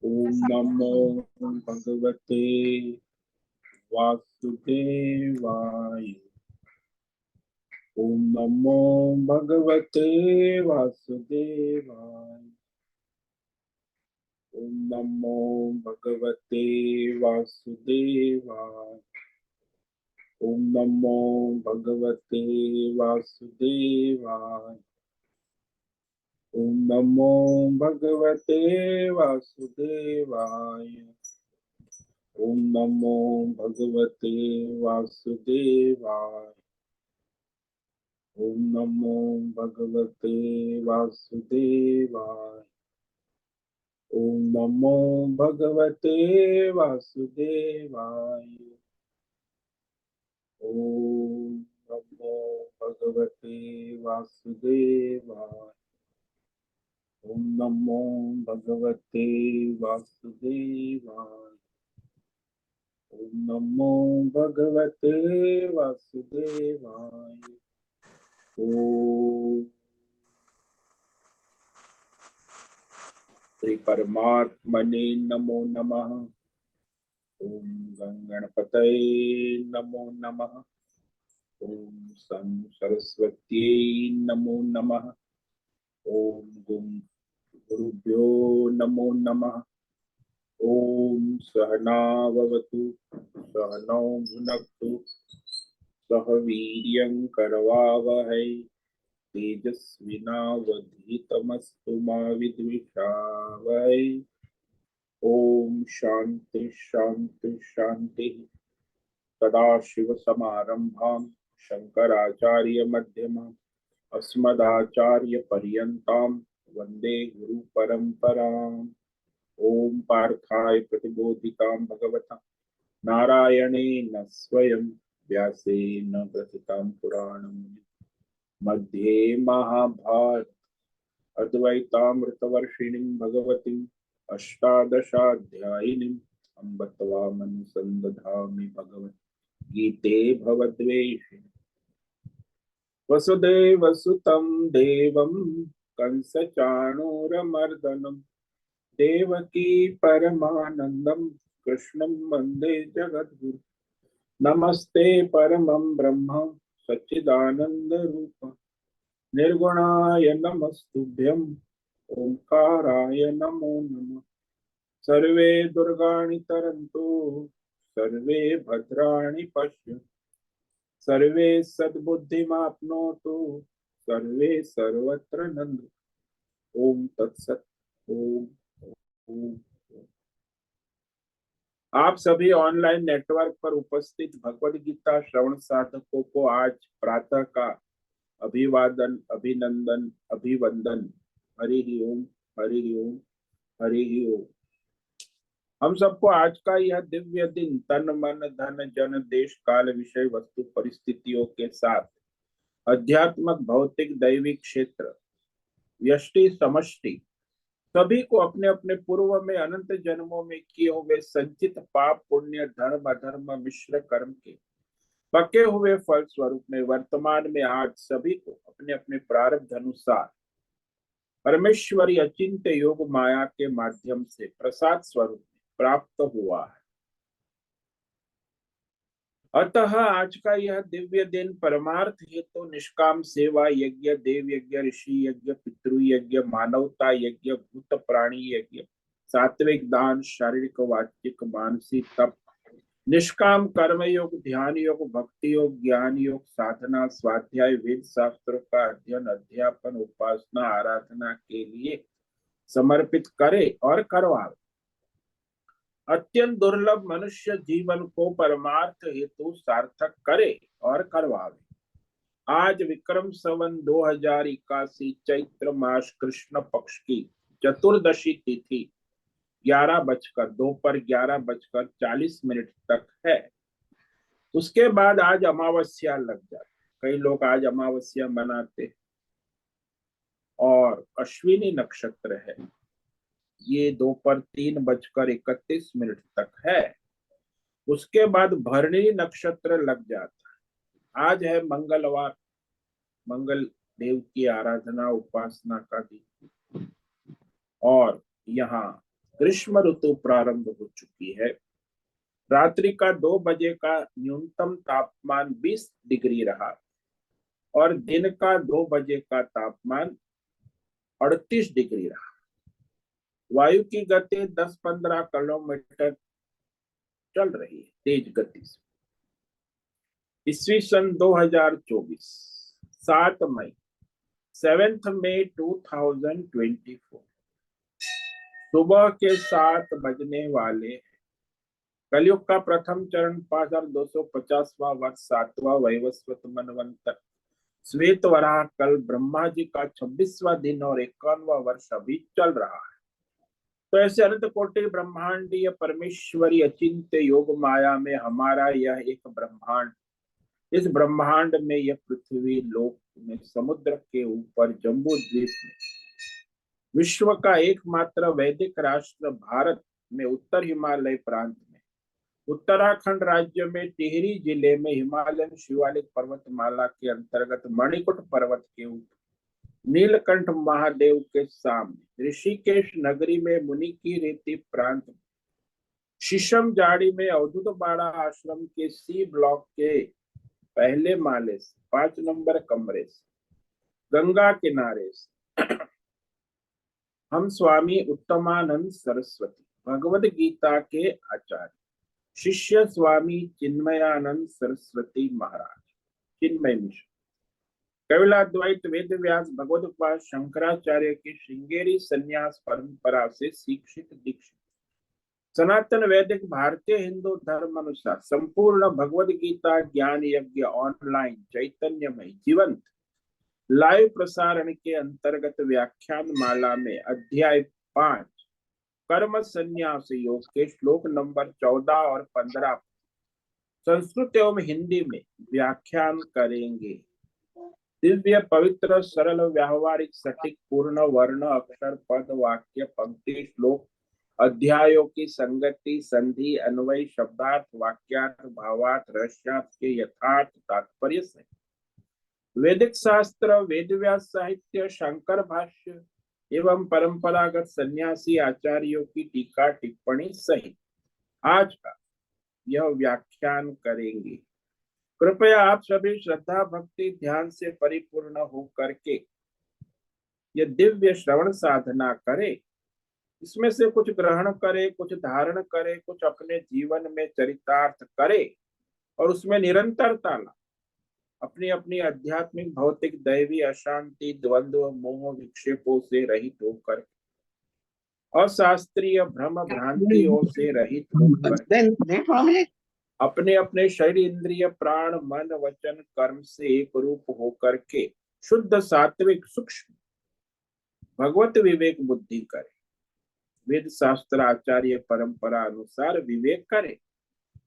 ओम नमो भगवते वासुदेवाय। ओम नमो भगवते वासुदेवाय। ओम नमो भगवते वासुदेवाय। ओम नमो भगवते वासुदेवाय। ओम नमो भगवते वासुदेवाय। ओम नमो भगवते वासुदेवाय। ओम नमो भगवते वासुदेवाय। ओम नमो भगवते वासुदेवाय। ओम नमो भगवते वासुदेवाय। ओम नमो भगवते वासुदेवाय। ओम नमो भगवते वासुदेवाय। ओम श्री परमात्मने नमो नमः। ओम गणपतये नमो नमः। ओम सं सरस्वत्यै नमो नमः। ओम गुरुभ्यो नमो नमः। ओम सहनाववतु सहनौ भुनक्तु सह वीर्यं करवावहै तेजस्विनावधीतमस्तु मा विद्विषावहै। ओम शांति शांति शांति। सदाशिवसमारम्भां शंकराचार्यमध्यमाम् अस्मदाचार्यपर्यन्तां वन्दे गुरुपरम्पराम्। ओम पार्थाय प्रतिबोधितां भगवता नारायणेन स्वयं व्यासेन ग्रथितां पुराणम् मध्ये महाभारत अद्वैतामृतवर्षिणीं भगवतीम् अष्टादशाध्यायिनीम् अम्ब त्वामनुसन्दधामि भगवद्गीते भवद्वेषिणि। वसुदेवसुतं देवं कंसचाणूरमर्दनं देवकी परमानन्दं कृष्णं वन्दे जगद्गुरुं। नमस्ते परमं ब्रह्म सच्चिदानन्दरूप निर्गुणाय नमस्तुभ्यं ओंकाराय नमो नमः। सर्वे दुर्गाणि तरन्तु सर्वे भद्राणि पश्यन्तु सर्वे सद्बुद्धिमाप्नोतु सर्वे सर्वत्र नन्दु। ओम तत्सत। ओम ओम। आप सभी ऑनलाइन नेटवर्क पर उपस्थित भगवद गीता श्रवण साधकों को आज प्रातः का अभिवादन अभिनंदन अभिवंदन। हरि ओम हरि ओम हरि ओम। हम सबको आज का यह दिव्य दिन तन मन धन जन देश काल विषय वस्तु परिस्थितियों के साथ अध्यात्मक भौतिक दैविक क्षेत्र व्यष्टि समष्टि सभी को अपने अपने पूर्व में अनंत जन्मों में किए हुए संचित पाप पुण्य धर्म अधर्म मिश्र कर्म के पके हुए फल स्वरूप में वर्तमान में आज सभी को अपने अपने प्रारब्ध अनुसार परमेश्वरी अचिंत्य योग माया के माध्यम से प्रसाद स्वरूप प्राप्त हुआ है। अतः आज का यह दिव्य दिन परमार्थ हेतु निष्काम सेवा यज्ञ देव यज्ञ ऋषि यज्ञ पितृ यज्ञ मानवता यज्ञ भूत प्राणी यज्ञ सात्विक दान शारीरिक वाचिक मानसिक तप निष्काम कर्म योग ध्यान योग भक्ति योग ज्ञान योग साधना स्वाध्याय वेद शास्त्र का अध्ययन अध्यापन उपासना आराधना के लिए समर्पित करे और करवावे। अत्यंत दुर्लभ मनुष्य जीवन को परमार्थ हेतु सार्थक करे और करवावे। आज विक्रम संवत 2081 चैत्र मास कृष्ण पक्ष की चतुर्दशी तिथि 11:40 तक है। उसके बाद आज अमावस्या लग जाती। कई लोग आज अमावस्या मनाते और अश्विनी नक्षत्र है, ये दोपहर 3:31 तक है। उसके बाद भरणी नक्षत्र लग जाता है। आज है मंगलवार, मंगल देव की आराधना उपासना का दिन। और यहाँ ग्रीष्म ऋतु प्रारंभ हो चुकी है। रात्रि का 2 बजे का न्यूनतम तापमान 20 डिग्री रहा और दिन का 2 बजे का तापमान 38 डिग्री रहा। वायु की गति 10-15 किलोमीटर चल रही है तेज गति से। ईस्वी सन 2024 7 मई 7 मई 2024 सुबह के 7 बजने वाले। कलयुग का प्रथम चरण 5250वां वर्ष 7वां वैवस्वत मनवंतर श्वेत वराह कल ब्रह्मा जी का 26वां दिन और 51वां वर्ष अभी चल रहा है। तो ऐसे अनंत कोटि ब्रह्मांडीय परमेश्वरी अचिंत्य योग माया में हमारा यह एक ब्रह्मांड, इस ब्रह्मांड में यह पृथ्वी लोक में समुद्र के ऊपर जम्बू द्वीप में विश्व का एकमात्र वैदिक राष्ट्र भारत में उत्तर हिमालय प्रांत में उत्तराखंड राज्य में टिहरी जिले में हिमालयन शिवालिक पर्वतमाला के अंतर्गत मणिकुट पर्वत के ऊपर नीलकंठ महादेव के सामने ऋषिकेश नगरी में मुनि की रेती प्रांत में शीशम जाड़ी में अवधूत बाड़ा आश्रम के सी ब्लॉक के पहले माले से 5 नंबर कमरे से गंगा किनारे से हम स्वामी उत्तमानंद सरस्वती भगवद गीता के आचार्य शिष्य स्वामी चिन्मयानंद सरस्वती महाराज चिन्मय मिश्र कैवलाद्वैत वेद व्यास भगवदपाद शंकराचार्य की श्रृंगेरी संन्यास परंपरा से शिक्षित दीक्षित सनातन वैदिक भारतीय हिंदू धर्म अनुसार संपूर्ण भगवद गीता ज्ञान यज्ञ ऑनलाइन चैतन्यमय जीवंत लाइव प्रसारण के अंतर्गत व्याख्यान माला में अध्याय 5 कर्म संन्यास योग के श्लोक नंबर 14 और 15 संस्कृत एवं हिंदी में व्याख्यान करेंगे। दिव्य पवित्र सरल व्यावहारिक सटीक पूर्ण वर्ण अक्षर पद वाक्य पंक्ति श्लोक अध्यायों की संगति संधि अन्वय शब्दार्थ वाक्यार्थ भावार्थ रहस्यार्थ के यथार्थ तात्पर्य से वैदिक शास्त्र वेद व्यास साहित्य शंकर भाष्य एवं परंपरागत सन्यासी आचार्यों की टीका टिप्पणी सहित आज का यह व्याख्यान करेंगे। कृपया आप सभी श्रद्धा भक्ति ध्यान से परिपूर्ण होकर के ये दिव्य श्रवण साधना करें। इसमें से कुछ ग्रहण करे, कुछ धारण करे, कुछ अपने जीवन में चरितार्थ करे और उसमें निरंतरता ला। अपनी अपनी आध्यात्मिक भौतिक दैवी अशांति द्वंद्व मोह विक्षेपों से रहित होकर अशास्त्रीय भ्रम भ्रांतियों से रहित होकर अपने अपने शरीर इंद्रिय प्राण मन वचन कर्म से एक रूप होकर के शुद्ध सात्विक सूक्ष्म भगवत विवेक बुद्धि करे। वेद शास्त्र आचार्य परंपरा अनुसार विवेक करे।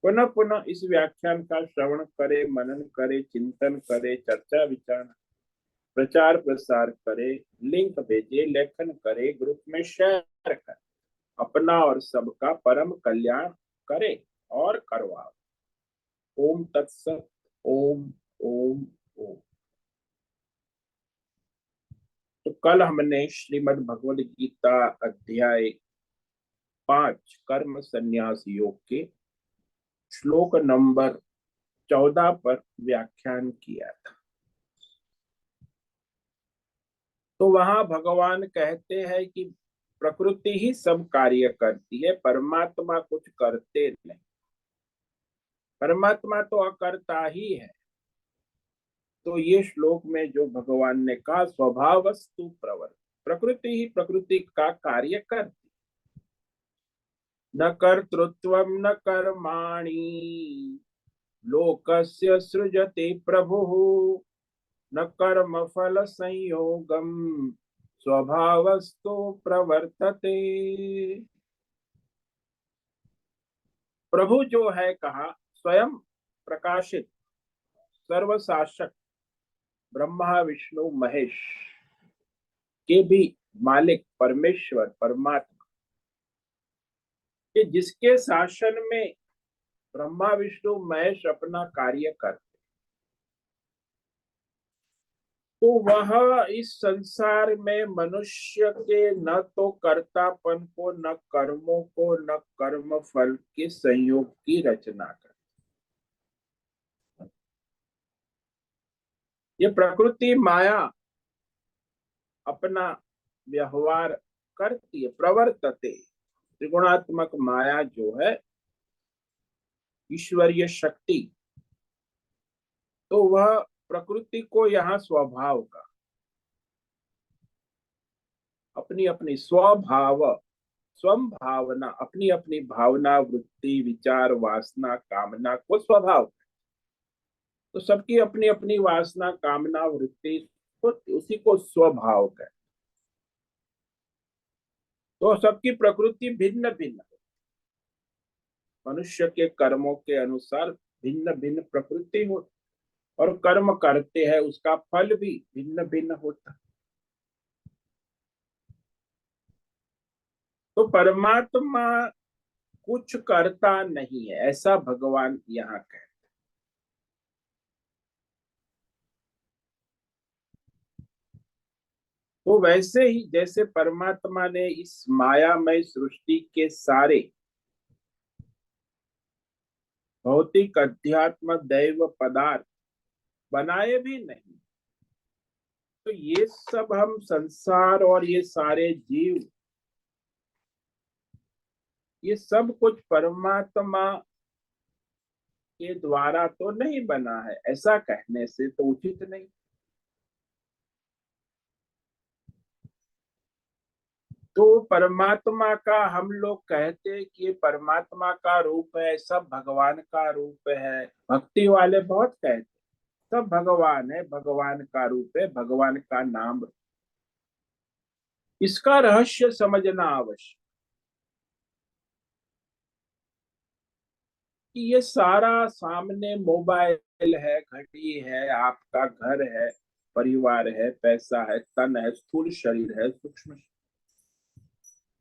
पुनः पुनः इस व्याख्यान का श्रवण करे, मनन करे, चिंतन करे, चर्चा विचार प्रचार प्रसार करे, लिंक भेजे, लेखन करे, ग्रुप में शेयर करे, अपना और सबका परम कल्याण करे और करवाओ। ओम तत्सत। ओम ओम ओम। तो कल हमने श्रीमद् भगवद गीता अध्याय 5 कर्म संन्यास योग के श्लोक नंबर 14 पर व्याख्यान किया था। तो वहां भगवान कहते हैं कि प्रकृति ही सब कार्य करती है, परमात्मा कुछ करते नहीं। परमात्मा तो अकर्ता ही है। तो ये श्लोक में जो भगवान ने कहा स्वभावस्तु प्रवर्त, प्रकृति ही प्रकृति का कार्य करती, न कर्तृत्वं न कर्माणि लोकस्य सृजते प्रभुः न कर्म फल संयोगम स्वभावस्तु प्रवर्तते। प्रभु जो है कहा स्वयं प्रकाशित सर्वशासक ब्रह्मा विष्णु महेश के भी मालिक परमेश्वर परमात्मा कि जिसके शासन में ब्रह्मा विष्णु महेश अपना कार्य करते, तो वह इस संसार में मनुष्य के न तो कर्तापन को, न कर्मों को, न कर्म फल के संयोग की रचना कर। ये प्रकृति माया अपना व्यवहार करती है, प्रवर्तते। त्रिगुणात्मक माया जो है ईश्वरीय शक्ति, तो वह प्रकृति को यहाँ स्वभाव का, अपनी अपनी स्वभाव, स्वम भावना, अपनी अपनी भावना, वृत्ति, विचार, वासना, कामना को स्वभाव। तो सबकी अपनी अपनी वासना, कामना, वृत्ति को, उसी को स्वभाव कहते। तो सबकी प्रकृति भिन्न भिन्न, मनुष्य के कर्मों के अनुसार भिन्न भिन्न प्रकृति हो, और कर्म करते हैं उसका फल भी भिन्न भिन्न होता। तो परमात्मा कुछ करता नहीं है, ऐसा भगवान यहाँ कहते। तो वैसे ही जैसे परमात्मा ने इस मायामय सृष्टि के सारे भौतिक, अध्यात्म, दैव पदार्थ बनाए भी नहीं, तो ये सब हम संसार और ये सारे जीव, ये सब कुछ परमात्मा के द्वारा तो नहीं बना है, ऐसा कहने से तो उचित नहीं। तो परमात्मा का हम लोग कहते हैं कि ये परमात्मा का रूप है, सब भगवान का रूप है। भक्ति वाले बहुत कहते, सब भगवान है, भगवान का रूप है, भगवान का नाम। इसका रहस्य समझना आवश्यक कि ये सारा सामने मोबाइल है, घड़ी है, आपका घर है, परिवार है, पैसा है, तन है, स्थूल शरीर है, सूक्ष्म,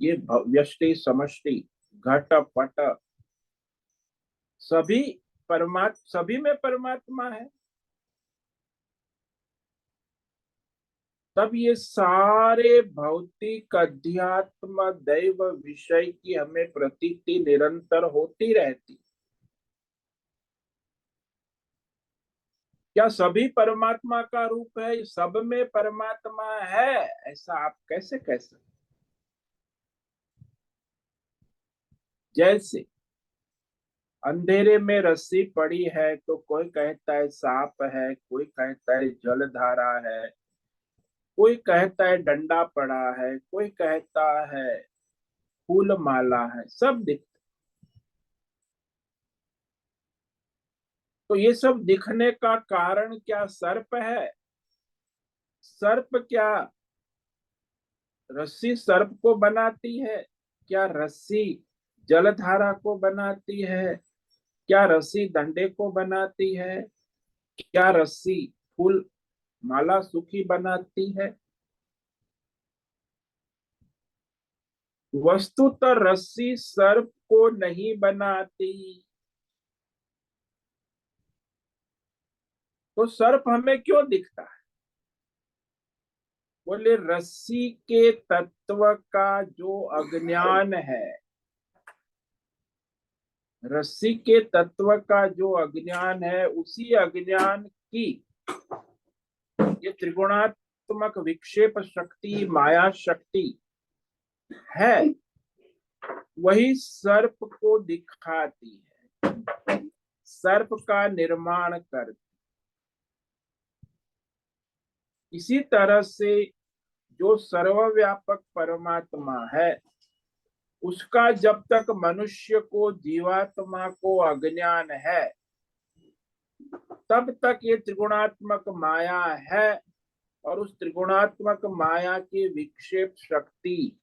ये व्यष्टि समष्टि घट पट, सभी सभी में परमात्मा है। तब ये सारे भौतिक, अध्यात्म, दैव विषय की हमें प्रतीति निरंतर होती रहती। क्या सभी परमात्मा का रूप है, सब में परमात्मा है, ऐसा आप कैसे कह सकते? जैसे अंधेरे में रस्सी पड़ी है तो कोई कहता है सांप है, कोई कहता है जलधारा है, कोई कहता है डंडा पड़ा है, कोई कहता है फूल माला है, सब दिख। तो ये सब दिखने का कारण क्या सर्प है? सर्प क्या रस्सी सर्प को बनाती है? क्या रस्सी जलधारा को बनाती है? क्या रस्सी डंडे को बनाती है? क्या रस्सी फूल माला सुखी बनाती है? वस्तुतः रस्सी सर्प को नहीं बनाती। तो सर्प हमें क्यों दिखता है? बोले रस्सी के तत्व का जो अज्ञान है, रस्सी के तत्व का जो अज्ञान है, उसी अज्ञान की ये त्रिगुणात्मक विक्षेप शक्ति, माया शक्ति है, वही सर्प को दिखाती है, सर्प का निर्माण करती। इसी तरह से जो सर्वव्यापक परमात्मा है, उसका जब तक मनुष्य को, जीवात्मा को अज्ञान है, तब तक ये त्रिगुणात्मक माया है, और उस त्रिगुणात्मक माया की विक्षेप शक्ति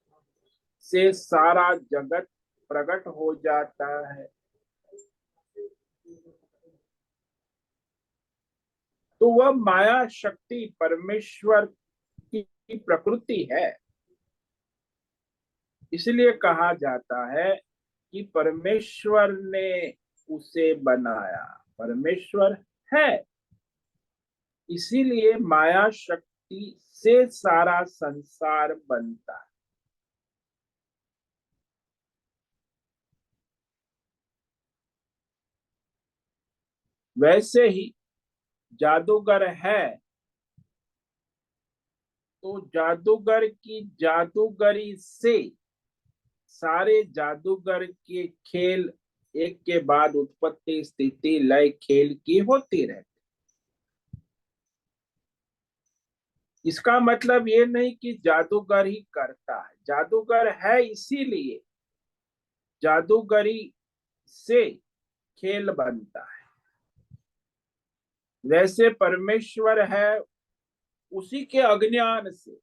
से सारा जगत प्रकट हो जाता है। तो वह माया शक्ति परमेश्वर की प्रकृति है। इसलिए कहा जाता है कि परमेश्वर ने उसे बनाया, परमेश्वर है। इसीलिए माया शक्ति से सारा संसार बनता है। वैसे ही जादूगर है तो जादूगर की जादूगरी से सारे जादूगर के खेल एक के बाद उत्पत्ति स्थिति लय खेल की होती रहती। इसका मतलब ये नहीं कि जादूगर ही करता है, जादूगर है इसीलिए जादूगरी से खेल बनता है। वैसे परमेश्वर है, उसी के अज्ञान से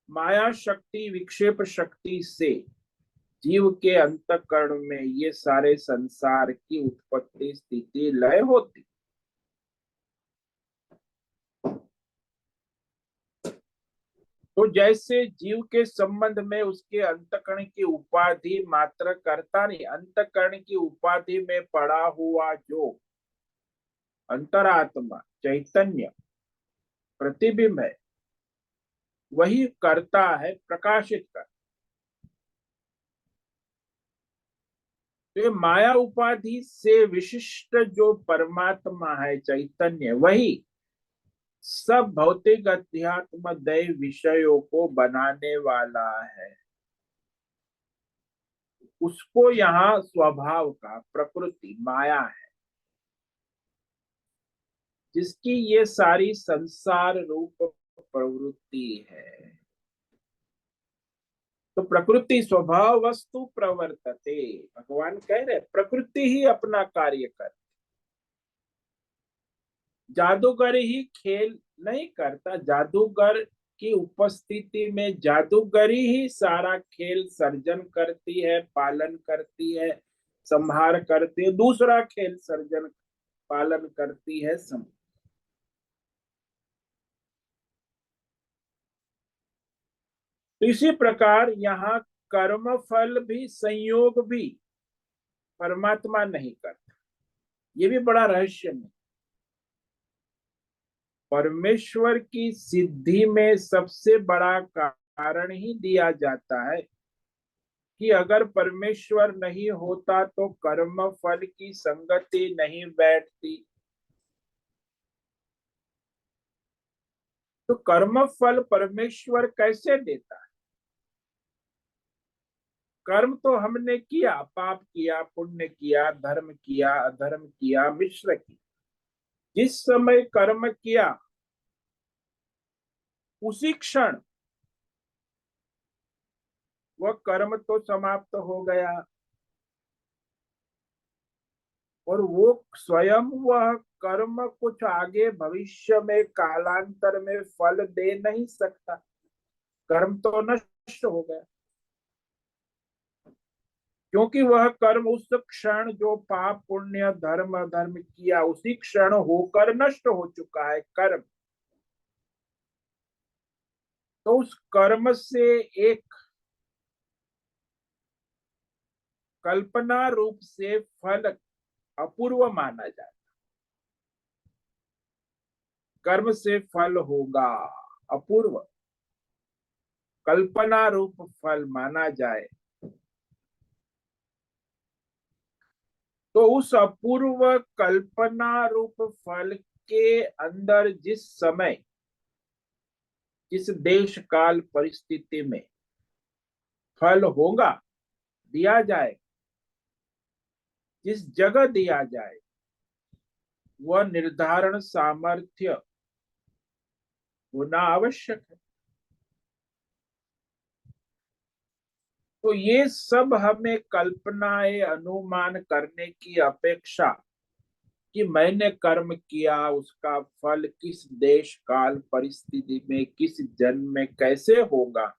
माया शक्ति विक्षेप शक्ति से जीव के अंतःकरण में ये सारे संसार की उत्पत्ति स्थिति लय होती। तो जैसे जीव के संबंध में उसके अंतःकरण की उपाधि मात्र करता नहीं, अंतःकरण की उपाधि में पड़ा हुआ जो अंतरात्मा चैतन्य प्रतिबिंब है वही करता है, प्रकाशित कर। तो ये माया उपाधि से विशिष्ट जो परमात्मा है चैतन्य, वही सब भौतिक अध्यात्म दैव विषयों को बनाने वाला है। उसको यहाँ स्वभाव का प्रकृति माया है, जिसकी ये सारी संसार रूप प्रवृत्ति है। तो प्रकृति स्वभाव वस्तु प्रवर्तते, भगवान कह रहे प्रकृति ही अपना कार्य कर। जादूगर ही खेल नहीं करता, जादूगर की उपस्थिति में जादूगरी ही सारा खेल सर्जन करती है, पालन करती है, संहार करती है, दूसरा खेल सर्जन पालन करती है। तो इसी प्रकार यहाँ कर्म फल भी संयोग भी परमात्मा नहीं करता। ये भी बड़ा रहस्य है। परमेश्वर की सिद्धि में सबसे बड़ा कारण ही दिया जाता है कि अगर परमेश्वर नहीं होता तो कर्म फल की संगति नहीं बैठती। तो कर्म फल परमेश्वर कैसे देता है? कर्म तो हमने किया, पाप किया, पुण्य किया, धर्म किया, अधर्म किया, मिश्र किया। जिस समय कर्म किया उसी क्षण वह कर्म तो समाप्त हो गया, और वो स्वयं वह कर्म कुछ आगे भविष्य में कालांतर में फल दे नहीं सकता। कर्म तो नष्ट हो गया, क्योंकि वह कर्म उस क्षण जो पाप पुण्य धर्म अधर्म किया उसी क्षण होकर नष्ट हो चुका है कर्म। तो उस कर्म से एक कल्पना रूप से फल अपूर्व माना जाए। कर्म से फल होगा अपूर्व, कल्पना रूप फल माना जाए। तो उस अपूर्व कल्पना रूप फल के अंदर जिस समय जिस देश काल परिस्थिति में फल होगा, दिया जाए, जिस जगह दिया जाए, वह निर्धारण सामर्थ्य होना आवश्यक है। तो ये सब हमें कल्पनाएं अनुमान करने की अपेक्षा कि मैंने कर्म किया उसका फल किस देश काल परिस्थिति में किस जन्म में कैसे होगा,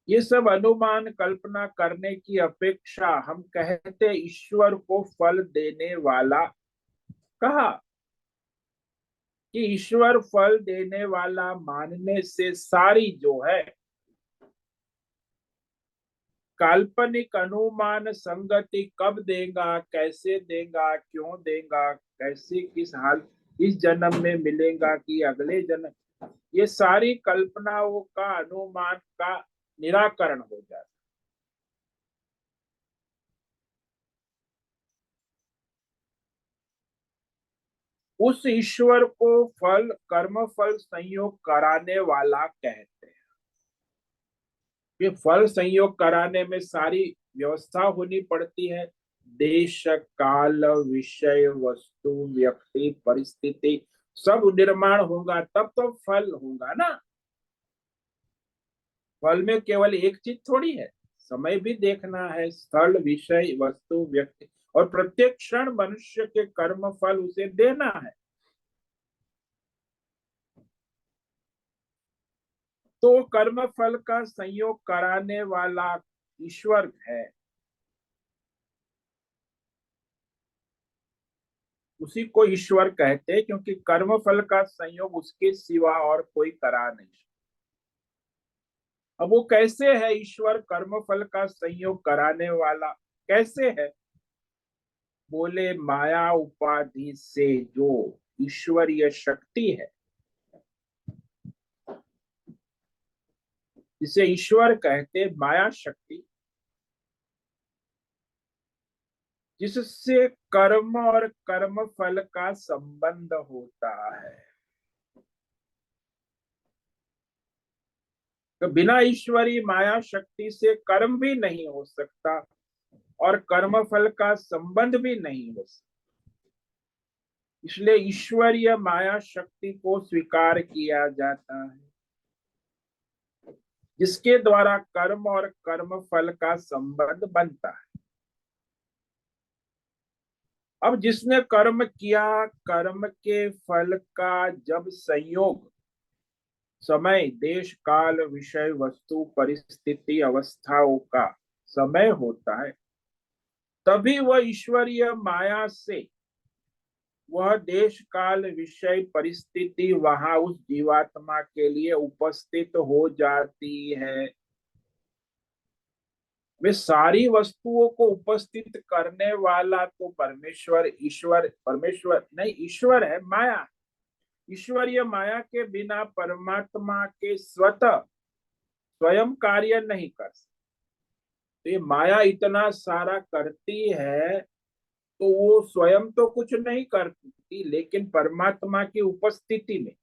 ये सब अनुमान कल्पना करने की अपेक्षा हम कहते ईश्वर को फल देने वाला कहा। कि ईश्वर फल देने वाला मानने से सारी जो है काल्पनिक अनुमान संगति, कब देगा, कैसे देगा, क्यों देगा, कैसे किस हाल, इस जन्म में मिलेगा कि अगले जन्म, ये सारी कल्पनाओं का अनुमान का निराकरण हो जाता है। उस ईश्वर को फल कर्म फल संयोग कराने वाला कहते हैं। ये फल संयोग कराने में सारी व्यवस्था होनी पड़ती है। देश काल विषय वस्तु व्यक्ति परिस्थिति सब निर्माण होगा तब तो फल होगा ना। फल में केवल एक चीज थोड़ी है, समय भी देखना है, स्थल विषय वस्तु व्यक्ति, और प्रत्येक क्षण मनुष्य के कर्म फल उसे देना है। तो कर्म फल का संयोग कराने वाला ईश्वर है, उसी को ईश्वर कहते हैं, क्योंकि कर्म फल का संयोग उसके सिवा और कोई करा नहीं। अब वो कैसे है ईश्वर कर्म फल का संयोग कराने वाला, कैसे है? बोले माया उपाधि से जो ईश्वरीय शक्ति है, जिसे ईश्वर कहते माया शक्ति, जिससे कर्म और कर्म फल का संबंध होता है। तो बिना ईश्वरी माया शक्ति से कर्म भी नहीं हो सकता और कर्म फल का संबंध भी नहीं हो सकता। इसलिए ईश्वरीय माया शक्ति को स्वीकार किया जाता है, जिसके द्वारा कर्म और कर्म फल का संबंध बनता है। अब जिसने कर्म किया, कर्म के फल का जब संयोग समय देश काल विषय वस्तु परिस्थिति अवस्थाओं का समय होता है, तभी वह ईश्वरीय माया से वह देश काल विषय परिस्थिति वहां उस जीवात्मा के लिए उपस्थित हो जाती है। वे सारी वस्तुओं को उपस्थित करने वाला तो परमेश्वर ईश्वर परमेश्वर नहीं, ईश्वर है, माया। ईश्वरीय माया के बिना परमात्मा के स्वतः स्वयं कार्य नहीं कर सकते। तो ये माया इतना सारा करती है तो वो स्वयं तो कुछ नहीं करती, लेकिन परमात्मा की उपस्थिति में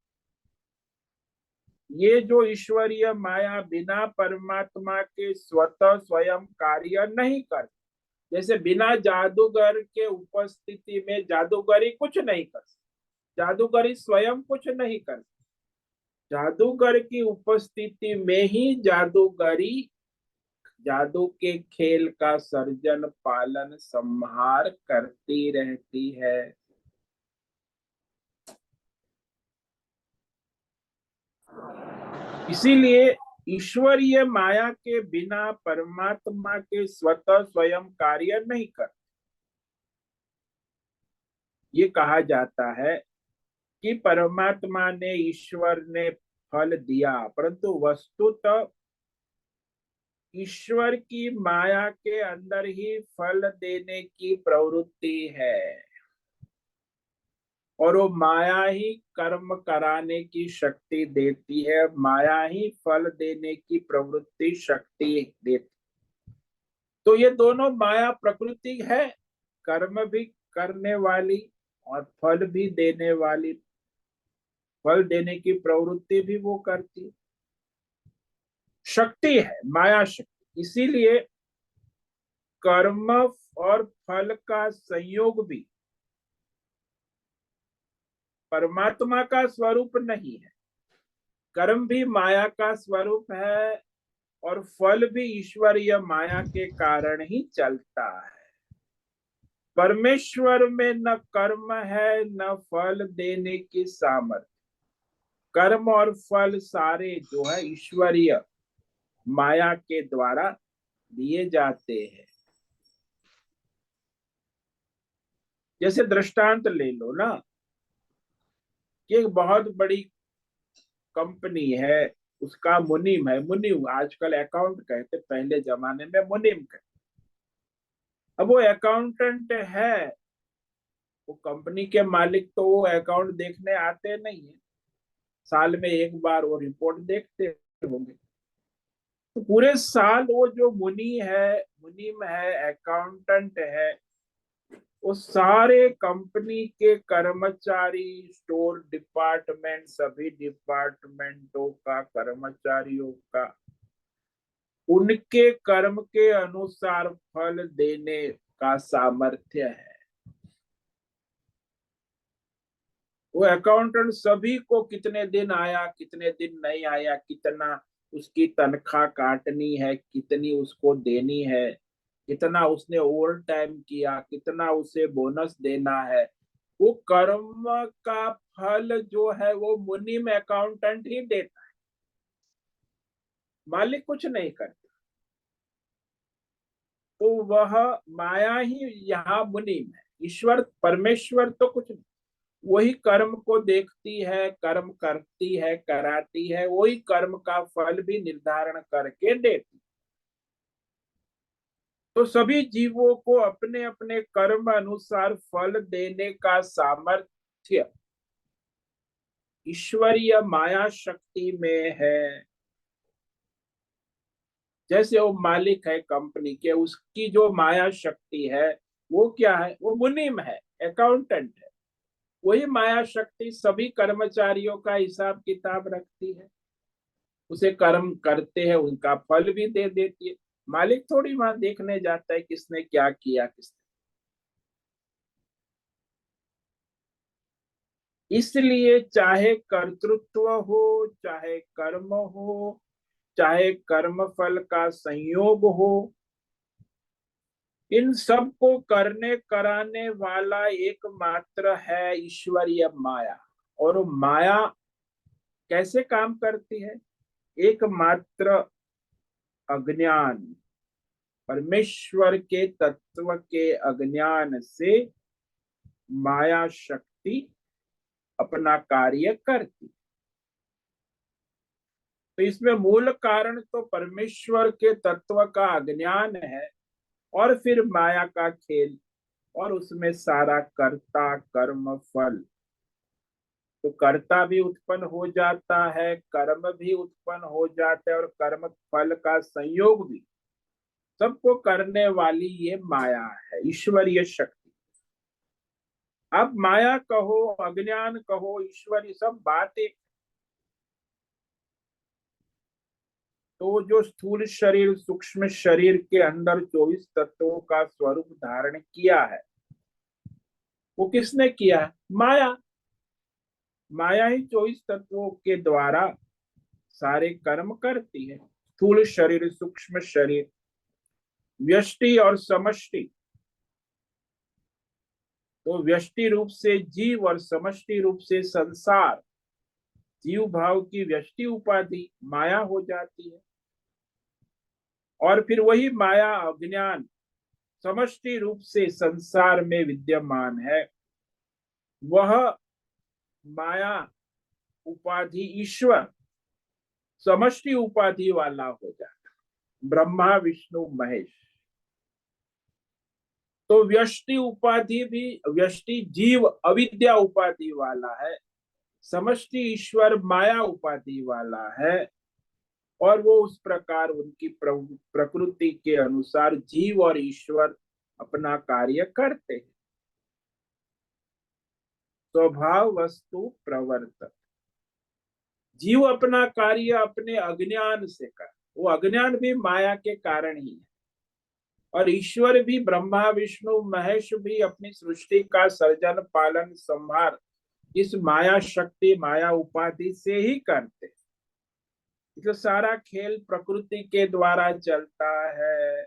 ये जो ईश्वरीय माया बिना परमात्मा के स्वतः स्वयं कार्य नहीं करती। जैसे बिना जादूगर के उपस्थिति में जादूगरी कुछ नहीं कर सकती, जादूगरी स्वयं कुछ नहीं कर सकती, जादूगर की उपस्थिति में ही जादूगरी जादू के खेल का सर्जन पालन संहार करती रहती है। इसीलिए ईश्वरीय माया के बिना परमात्मा के स्वतः स्वयं कार्य नहीं कर। ये कहा जाता है कि परमात्मा ने ईश्वर ने फल दिया, परंतु वस्तुतः ईश्वर की माया के अंदर ही फल देने की प्रवृत्ति है, और वो माया ही कर्म कराने की शक्ति देती है, माया ही फल देने की प्रवृत्ति शक्ति देती। तो ये दोनों माया प्रकृति है, कर्म भी करने वाली और फल भी देने वाली, फल देने की प्रवृत्ति भी वो करती शक्ति है, माया शक्ति। इसीलिए कर्म और फल का संयोग भी परमात्मा का स्वरूप नहीं है। कर्म भी माया का स्वरूप है और फल भी ईश्वरीय माया के कारण ही चलता है। परमेश्वर में न कर्म है न फल देने की सामर्थ्य। कर्म और फल सारे जो है ईश्वरीय माया के द्वारा दिए जाते हैं। जैसे दृष्टांत ले लो ना, कि एक बहुत बड़ी कंपनी है, उसका मुनीम है, मुनीम आजकल अकाउंट कहते, पहले जमाने में मुनीम कहते। अब वो अकाउंटेंट है, वो कंपनी के मालिक तो वो अकाउंट देखने आते नहीं है, साल में एक बार वो रिपोर्ट देखते होंगे। तो पूरे साल वो जो मुनीम है, अकाउंटेंट है, वो सारे कंपनी के कर्मचारी, स्टोर डिपार्टमेंट, सभी डिपार्टमेंटों का कर्मचारियों का उनके कर्म के अनुसार फल देने का सामर्थ्य है। वो अकाउंटेंट सभी को कितने दिन आया, कितने दिन नहीं आया, कितना उसकी तनख्वाह काटनी है, कितनी उसको देनी है, कितना उसने ओवर टाइम किया, कितना उसे बोनस देना है, वो कर्म का फल जो है वो मुनीम अकाउंटेंट ही देता है, मालिक कुछ नहीं करता। तो वह माया ही यहाँ मुनीम है, ईश्वर परमेश्वर तो कुछ नहीं। वही कर्म को देखती है, कर्म करती है, कराती है, वही कर्म का फल भी निर्धारण करके देती। तो सभी जीवों को अपने अपने कर्म अनुसार फल देने का सामर्थ्य ईश्वरीय माया शक्ति में है। जैसे वो मालिक है कंपनी के, उसकी जो माया शक्ति है वो क्या है, वो मुनीम है, अकाउंटेंट है। वही माया शक्ति सभी कर्मचारियों का हिसाब किताब रखती है, उसे कर्म करते हैं उनका फल भी दे देती है। मालिक थोड़ी वहां देखने जाता है किसने क्या किया, किसने। इसलिए चाहे कर्तृत्व हो, चाहे कर्म हो, चाहे कर्म फल का संयोग हो, इन सब को करने कराने वाला एकमात्र है ईश्वरीय माया। और वो माया कैसे काम करती है? एकमात्र अज्ञान, परमेश्वर के तत्व के अज्ञान से माया शक्ति अपना कार्य करती। तो इसमें मूल कारण तो परमेश्वर के तत्व का अज्ञान है, और फिर माया का खेल, और उसमें सारा कर्ता कर्म फल। तो कर्ता भी उत्पन्न हो जाता है, कर्म भी उत्पन्न हो जाता है, और कर्म फल का संयोग भी। सबको करने वाली ये माया है, ईश्वरीय शक्ति। अब माया कहो, अज्ञान कहो, ईश्वरी, सब बात एक। तो जो स्थूल शरीर, सूक्ष्म शरीर के अंदर 24 तत्वों का स्वरूप धारण किया है, वो किसने किया है? माया। माया ही 24 तत्वों के द्वारा सारे कर्म करती है। स्थूल शरीर, सूक्ष्म शरीर, व्यष्टि और समष्टि। तो व्यष्टि रूप से जीव और समष्टि रूप से संसार, जीव भाव की व्यष्टि उपाधि माया हो जाती है। और फिर वही माया अज्ञान समष्टि रूप से संसार में विद्यमान है, वह माया उपाधि ईश्वर समष्टि उपाधि वाला हो जाता, ब्रह्मा विष्णु महेश। तो व्यष्टि उपाधि भी, व्यष्टि जीव अविद्या उपाधि वाला है, समष्टि ईश्वर माया उपाधि वाला है। और वो उस प्रकार उनकी प्रकृति के अनुसार जीव और ईश्वर अपना कार्य करते हैं। स्वभाव वस्तु प्रवर्तक। जीव अपना कार्य अपने अज्ञान से कर, वो अज्ञान भी माया के कारण ही है। और ईश्वर भी, ब्रह्मा विष्णु महेश भी अपनी सृष्टि का सर्जन पालन संहार इस माया शक्ति, माया उपाधि से ही करते। तो सारा खेल प्रकृति के द्वारा चलता है।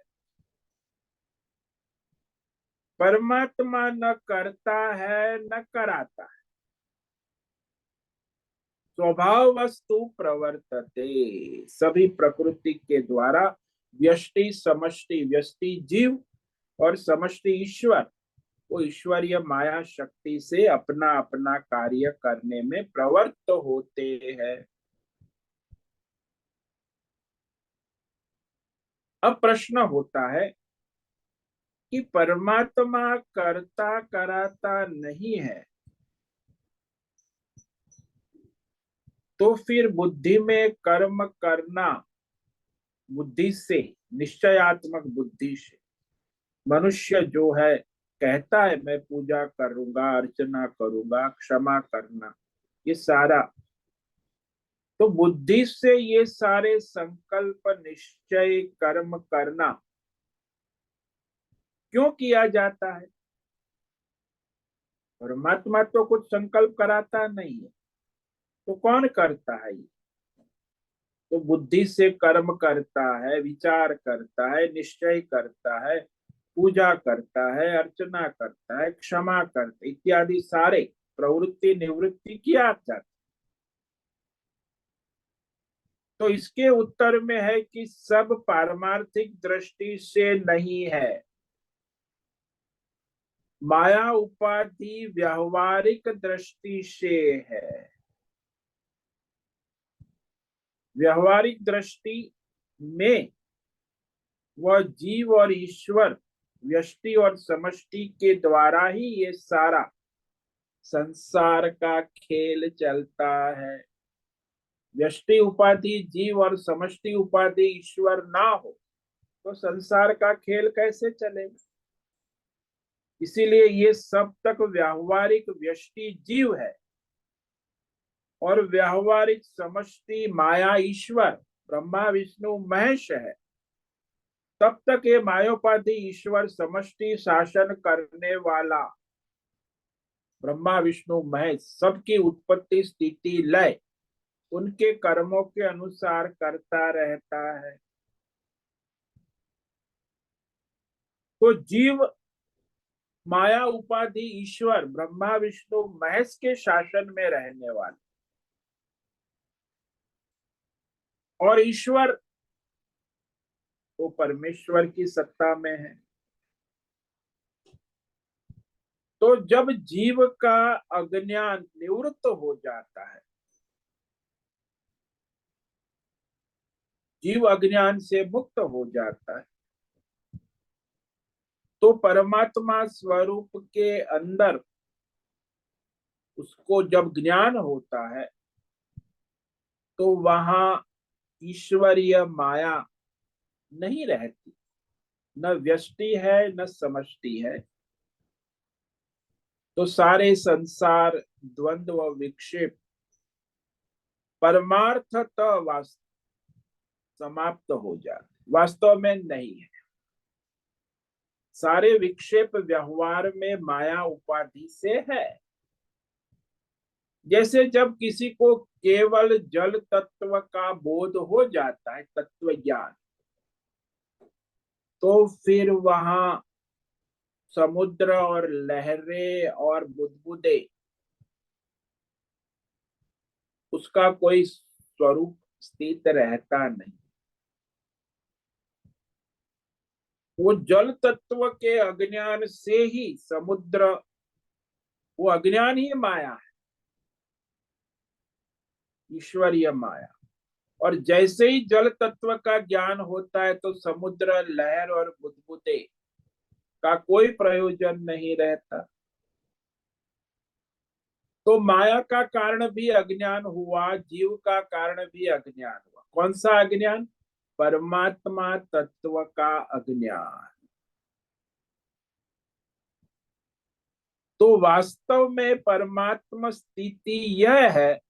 परमात्मा न करता है न कराता है, स्वभाव वस्तु प्रवर्तते। सभी प्रकृति के द्वारा व्यष्टि समष्टि, व्यष्टि जीव और समष्टि ईश्वर, वो ईश्वरीय माया शक्ति से अपना अपना कार्य करने में प्रवृत्त होते हैं। अब प्रश्न होता है कि परमात्मा करता कराता नहीं है, तो फिर बुद्धि में कर्म करना, बुद्धि से, निश्चयात्मक बुद्धि से मनुष्य जो है कहता है मैं पूजा करूंगा, अर्चना करूंगा, क्षमा करना, ये सारा, तो बुद्धि से ये सारे संकल्प, निश्चय, कर्म करना क्यों किया जाता है? परमात्मा तो कुछ संकल्प कराता नहीं है, तो कौन करता है ये? तो बुद्धि से कर्म करता है, विचार करता है, निश्चय करता है, पूजा करता है, अर्चना करता है, क्षमा करता है, इत्यादि सारे प्रवृत्ति निवृत्ति किया जाता है। तो इसके उत्तर में है कि सब पारमार्थिक दृष्टि से नहीं है, माया उपाधि व्यावहारिक दृष्टि से है। व्यावहारिक दृष्टि में वह जीव और ईश्वर, व्यष्टि और समष्टि के द्वारा ही ये सारा संसार का खेल चलता है। व्यष्टि उपाधि जीव और समष्टि उपाधि ईश्वर ना हो तो संसार का खेल कैसे चलेगा? इसीलिए ये सब तक व्यावहारिक व्यष्टि जीव है और व्यावहारिक समष्टि माया ईश्वर, ब्रह्मा विष्णु महेश है। तब तक ये मायोपाधि ईश्वर समष्टि शासन करने वाला ब्रह्मा विष्णु महेश सबकी उत्पत्ति स्थिति लय उनके कर्मों के अनुसार करता रहता है। तो जीव माया उपाधि ईश्वर ब्रह्मा विष्णु महेश के शासन में रहने वाले, और ईश्वर वो परमेश्वर की सत्ता में है। तो जब जीव का अज्ञान निवृत्त हो जाता है, जीव अज्ञान से मुक्त हो जाता है, तो परमात्मा स्वरूप के अंदर उसको जब ज्ञान होता है तो वहां ईश्वरीय माया नहीं रहती, न व्यष्टि है न समष्टि है। तो सारे संसार द्वंद्व विक्षेप परमार्थतः समाप्त हो जाते, वास्तव में नहीं है। सारे विक्षेप व्यवहार में माया उपाधि से है। जैसे जब किसी को केवल जल तत्व का बोध हो जाता है, तत्व ज्ञान, तो फिर वहां समुद्र और लहरें और बुदबुदे उसका कोई स्वरूप स्थित रहता नहीं। वो जल तत्व के अज्ञान से ही समुद्र, वो अज्ञान ही माया है, ईश्वरीय माया। और जैसे ही जल तत्व का ज्ञान होता है तो समुद्र, लहर और बुदबुदे का कोई प्रयोजन नहीं रहता। तो माया का कारण भी अज्ञान हुआ, जीव का कारण भी अज्ञान हुआ। कौन सा अज्ञान? परमात्मा तत्व का अज्ञान। तो वास्तव में परमात्मा स्थिति यह है,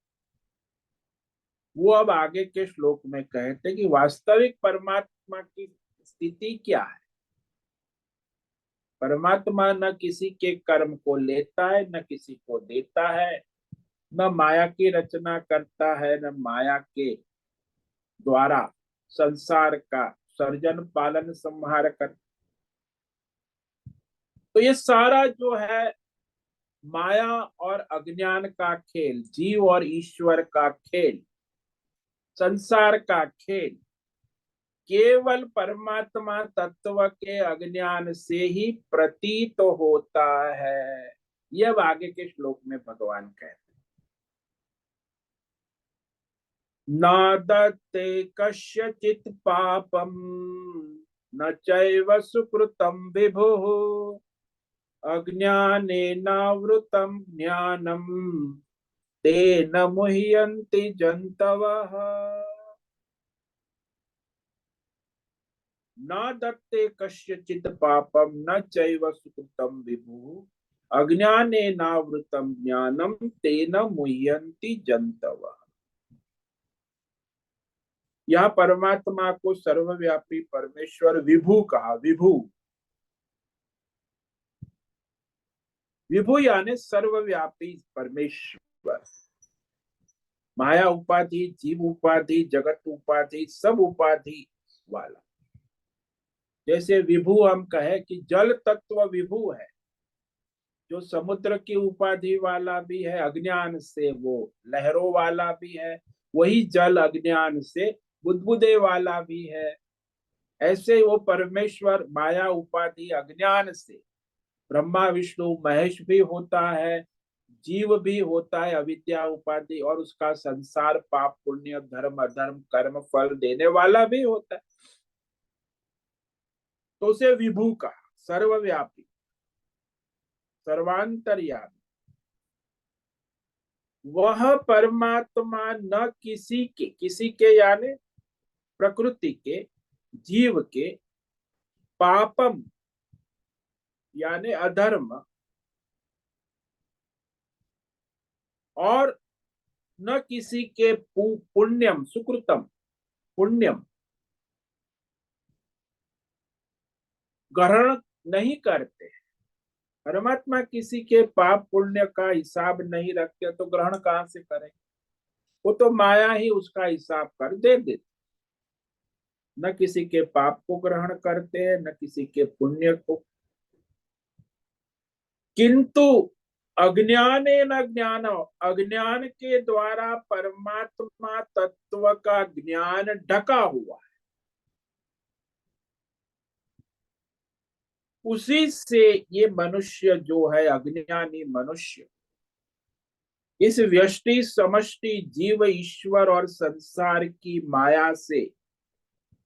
वो अब आगे के श्लोक में कहते कि वास्तविक परमात्मा की स्थिति क्या है। परमात्मा न किसी के कर्म को लेता है, न किसी को देता है, न माया की रचना करता है, न माया के द्वारा संसार का सर्जन पालन संहार कर। तो ये सारा जो है माया और अज्ञान का खेल, जीव और ईश्वर का खेल, संसार का खेल केवल परमात्मा तत्व के अज्ञान से ही प्रतीत होता है। यह आगे के श्लोक में भगवान कहते हैं, नादत्ते कस्यचित् पापम न चैव सुकृतं विभुः अज्ञानेनावृतं ज्ञानम् तेन मुह्यन्ति जन्तवः। न दत्ते कस्यचित् पापं न चैव सुकृतं विभुः अज्ञानेनावृतं ज्ञानं तेन मुह्यन्ति जन्तवः। यह परमात्मा को सर्वव्यापी परमेश्वर विभु कहा। विभु, विभु यानी सर्वव्यापी परमेश्वर। माया उपाधि, जीव उपाधि, जगत उपाधि, सब उपाधि वाला। जैसे विभु हम कहे कि जल तत्व विभु है, जो समुद्र की उपाधि वाला भी है, अज्ञान से वो लहरों वाला भी है, वही जल अज्ञान से बुदबुदे वाला भी है। ऐसे वो परमेश्वर माया उपाधि अज्ञान से ब्रह्मा विष्णु महेश भी होता है, जीव भी होता है अविद्या उपाधि, और उसका संसार पाप पुण्य धर्म अधर्म कर्म फल देने वाला भी होता है। तो उसे विभु कहा, सर्वव्यापी सर्वांतर्यामी। वह परमात्मा न किसी के यानी प्रकृति के, जीव के, पापम यानी अधर्म, और न किसी के पुण्यम सुकृतम पुण्यम ग्रहण नहीं करते। परमात्मा किसी के पाप पुण्य का हिसाब नहीं रखते, तो ग्रहण कहां से करें? वो तो माया ही उसका हिसाब कर दे देती। न किसी के पाप को ग्रहण करते हैं, न किसी के पुण्य को। किंतु अज्ञाने न ज्ञान, अज्ञान के द्वारा परमात्मा तत्व का ज्ञान ढका हुआ है। उसी से ये मनुष्य जो है, अज्ञानी मनुष्य, इस व्यष्टि समष्टि जीव ईश्वर और संसार की माया से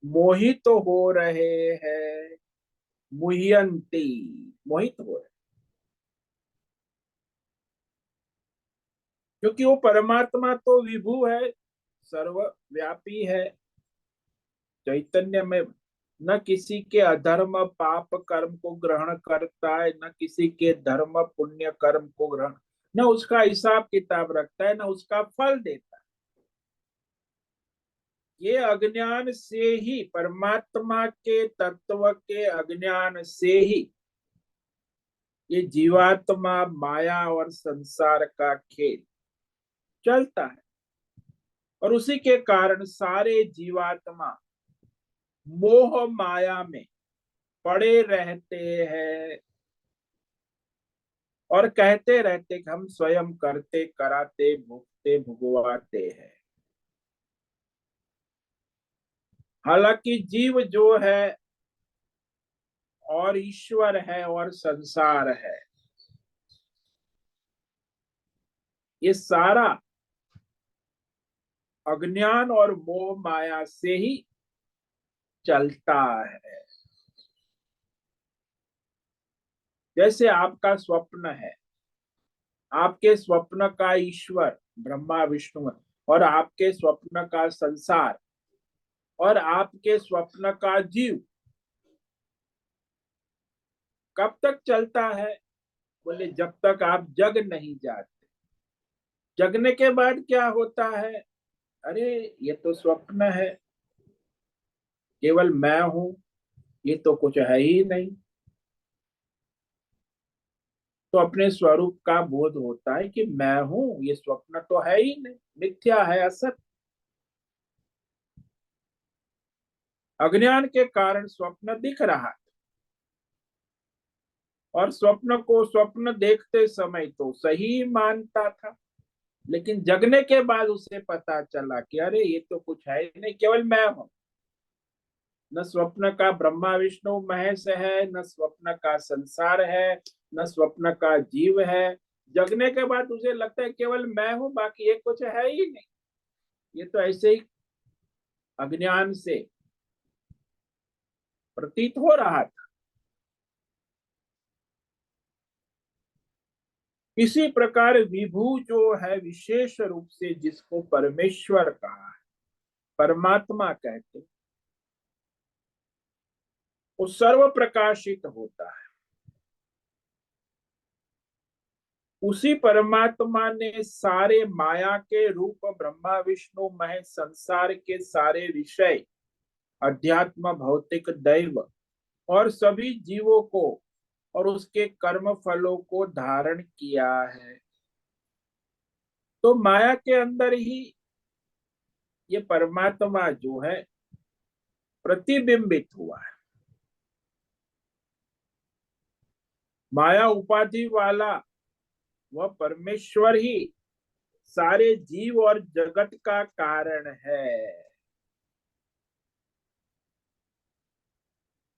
मोहित तो हो रहे हैं। मुह्यंती, मोहित हो रहे, क्योंकि वो परमात्मा तो विभु है, सर्वव्यापी है, चैतन्य में न किसी के अधर्म पाप कर्म को ग्रहण करता है, न किसी के धर्म पुण्य कर्म को ग्रहण, न उसका हिसाब किताब रखता है, न उसका फल देता है। ये अज्ञान से ही, परमात्मा के तत्व के अज्ञान से ही ये जीवात्मा माया और संसार का खेल चलता है। और उसी के कारण सारे जीवात्मा मोह माया में पड़े रहते हैं और कहते रहते कि हम स्वयं करते कराते भुगते भुगवाते हैं। हालांकि जीव जो है और ईश्वर है और संसार है, ये सारा अज्ञान और मोह माया से ही चलता है। जैसे आपका स्वप्न है, आपके स्वप्न का ईश्वर ब्रह्मा विष्णु है, और आपके स्वप्न का संसार, और आपके स्वप्न का जीव कब तक चलता है? बोले जब तक आप जग नहीं जाते। जगने के बाद क्या होता है? अरे ये तो स्वप्न है, केवल मैं हूं, ये तो कुछ है ही नहीं। तो अपने स्वरूप का बोध होता है कि मैं हूं, ये स्वप्न तो है ही नहीं, मिथ्या है, असत। अज्ञान के कारण स्वप्न दिख रहा है, और स्वप्न को स्वप्न देखते समय तो सही मानता था, लेकिन जगने के बाद उसे पता चला कि अरे ये तो कुछ है ही नहीं, केवल मैं हूं। न स्वप्न का ब्रह्मा विष्णु महेश है, न स्वप्न का संसार है, न स्वप्न का जीव है। जगने के बाद उसे लगता है केवल मैं हूं, बाकी ये कुछ है ही नहीं। ये तो ऐसे ही अज्ञान से प्रतीत हो रहा था। इसी प्रकार विभू जो है, विशेष रूप से जिसको परमेश्वर कहा है, परमात्मा कहते, वो सर्व प्रकाशित होता है। उसी परमात्मा ने सारे माया के रूप ब्रह्मा विष्णु महेश संसार के सारे विषय, अध्यात्म भौतिक दैव और सभी जीवों को और उसके कर्म फलों को धारण किया है। तो माया के अंदर ही ये परमात्मा जो है प्रतिबिंबित हुआ है। माया उपाधि वाला वह परमेश्वर ही सारे जीव और जगत का कारण है।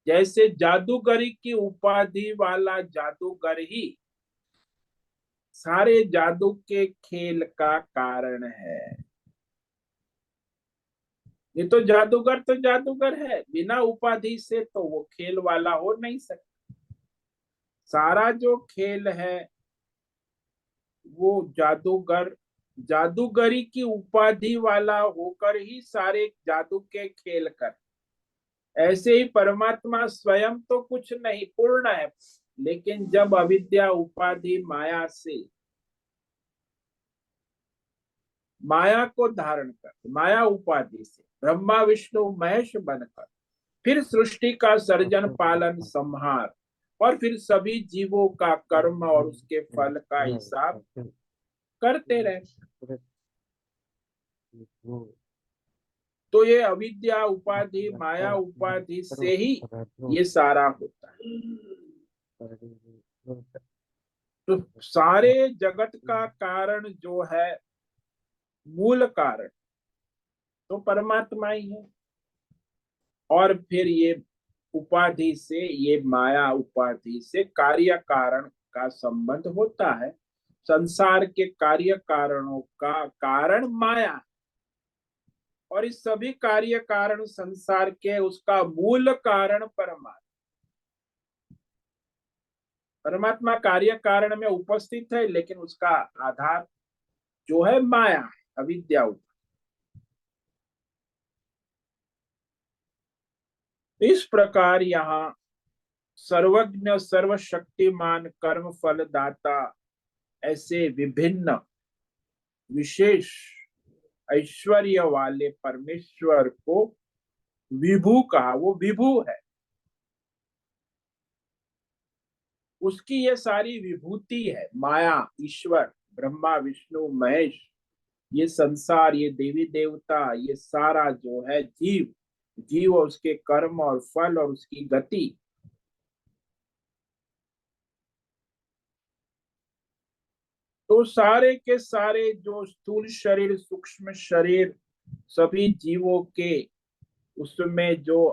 जैसे जादूगरी की उपाधि वाला जादूगर ही सारे जादू के खेल का कारण है। ये तो जादूगर है, बिना उपाधि से तो वो खेल वाला हो नहीं सकता। सारा जो खेल है वो जादूगर जादूगरी की उपाधि वाला होकर ही सारे जादू के खेल कर। ऐसे ही परमात्मा स्वयं तो कुछ नहीं, पूर्ण है, लेकिन जब अविद्या उपाधि माया से, माया को धारण कर, माया उपाधि से ब्रह्मा विष्णु महेश बनकर फिर सृष्टि का सर्जन पालन संहार और फिर सभी जीवों का कर्म और उसके फल का हिसाब करते रहे। तो ये अविद्या उपाधि माया उपाधि से ही ये सारा होता है। तो सारे जगत का कारण जो है, मूल कारण तो परमात्मा ही है। और फिर ये उपाधि से, ये माया उपाधि से कार्य कारण का संबंध होता है। संसार के कार्य कारणों का कारण माया, और इस सभी कार्य कारण संसार के उसका मूल कारण परमात्मा। परमात्मा कार्य कारण में उपस्थित है, लेकिन उसका आधार जो है माया है, अविद्या। इस प्रकार यहाँ सर्वज्ञ सर्वशक्तिमान कर्म फलदाता ऐसे विभिन्न विशेष ऐश्वर्य वाले परमेश्वर को विभू कहा। वो विभू है, उसकी ये सारी विभूति है। माया, ईश्वर, ब्रह्मा विष्णु महेश, ये संसार, ये देवी देवता, ये सारा जो है जीव, जीव और उसके कर्म और फल और उसकी गति। तो सारे के सारे जो स्थूल शरीर सूक्ष्म शरीर सभी जीवों के, उसमें जो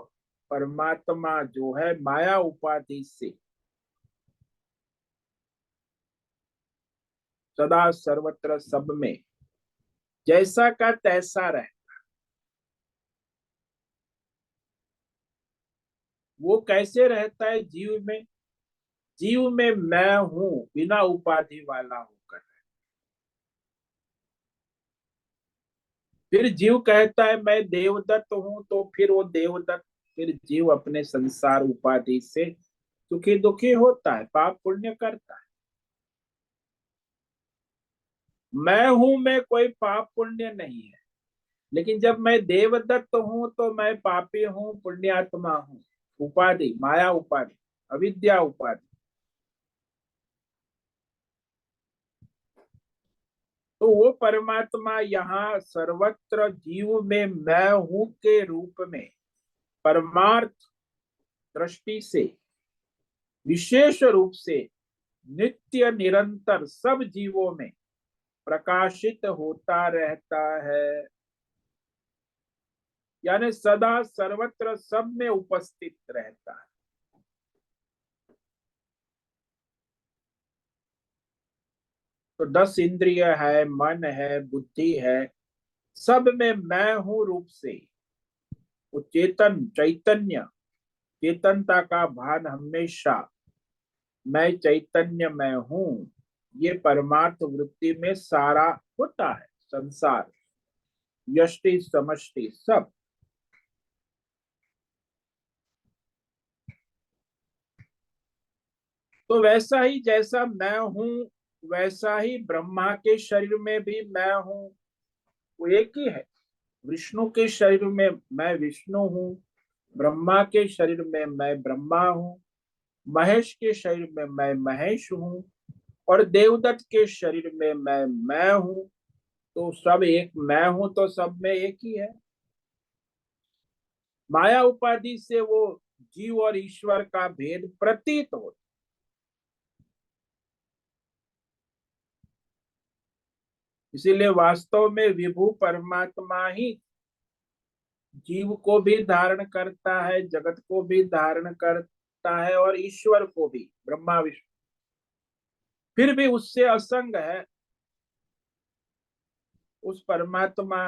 परमात्मा जो है माया उपाधि से सदा सर्वत्र सब में जैसा का तैसा रहे। वो कैसे रहता है जीव में? जीव में मैं हूं बिना उपाधि वाला होकर। फिर जीव कहता है मैं देवदत्त हूं, तो फिर वो देवदत्त, फिर जीव अपने संसार उपाधि से सुखी दुखी होता है, पाप पुण्य करता है। मैं हूं में कोई पाप पुण्य नहीं है, लेकिन जब मैं देवदत्त हूं तो मैं पापी हूं, पुण्यात्मा हूं। उपाधि, माया उपाधि, अविद्या उपाधि। तो वो परमात्मा यहाँ सर्वत्र जीव में मैं हूं के रूप में परमार्थ दृष्टि से विशेष रूप से नित्य निरंतर सब जीवों में प्रकाशित होता रहता है। यानी सदा सर्वत्र सब में उपस्थित रहता है। तो 10 इंद्रिय है, मन है, बुद्धि है, सब में मैं हूं रूप से वो चेतन चैतन्य चेतनता का भान हमेशा मैं चैतन्य में हूं, ये परमार्थ वृत्ति में सारा होता है। संसार, यष्टि समष्टि सब। तो वैसा ही जैसा मैं हूं, वैसा ही ब्रह्मा के शरीर में भी मैं हूं, वो एक ही है। विष्णु के शरीर में मैं विष्णु हूँ, ब्रह्मा के शरीर में मैं ब्रह्मा हूँ, महेश के शरीर में मैं महेश हूँ, और देवदत्त के शरीर में मैं हूँ। तो सब एक मैं हूं, तो सब में एक ही है। माया उपाधि से वो जीव और ईश्वर का भेद प्रतीत होता। इसीलिए वास्तव में विभु परमात्मा ही जीव को भी धारण करता है, जगत को भी धारण करता है, और ईश्वर को भी, ब्रह्मा विष्णु। फिर भी उससे असंग है। उस परमात्मा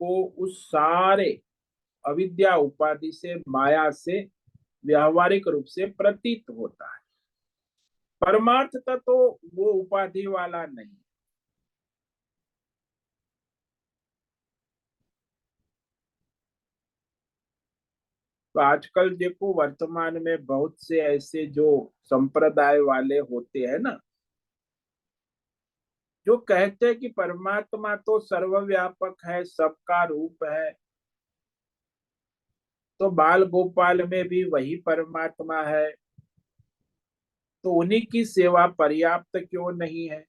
को उस सारे अविद्या उपाधि से, माया से व्यावहारिक रूप से प्रतीत होता है। परमार्थता तो वो उपाधि वाला नहीं। तो आजकल देखो, वर्तमान में बहुत से ऐसे जो संप्रदाय वाले होते हैं ना, जो कहते हैं कि परमात्मा तो सर्वव्यापक है, सबका रूप है, तो बाल गोपाल में भी वही परमात्मा है, तो उन्हीं की सेवा पर्याप्त क्यों नहीं है?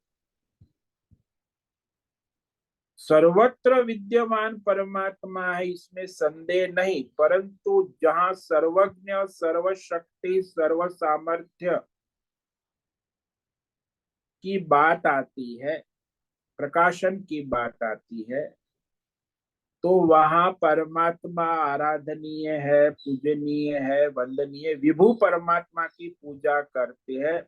सर्वत्र विद्यमान परमात्मा है, इसमें संदेह नहीं, परंतु जहां सर्वज्ञ, सर्वशक्ति, सर्व सामर्थ्य की बात आती है, प्रकाशन की बात आती है, तो वहां परमात्मा आराधनीय है, पूजनीय है, वंदनीय। विभु परमात्मा की पूजा करते हैं।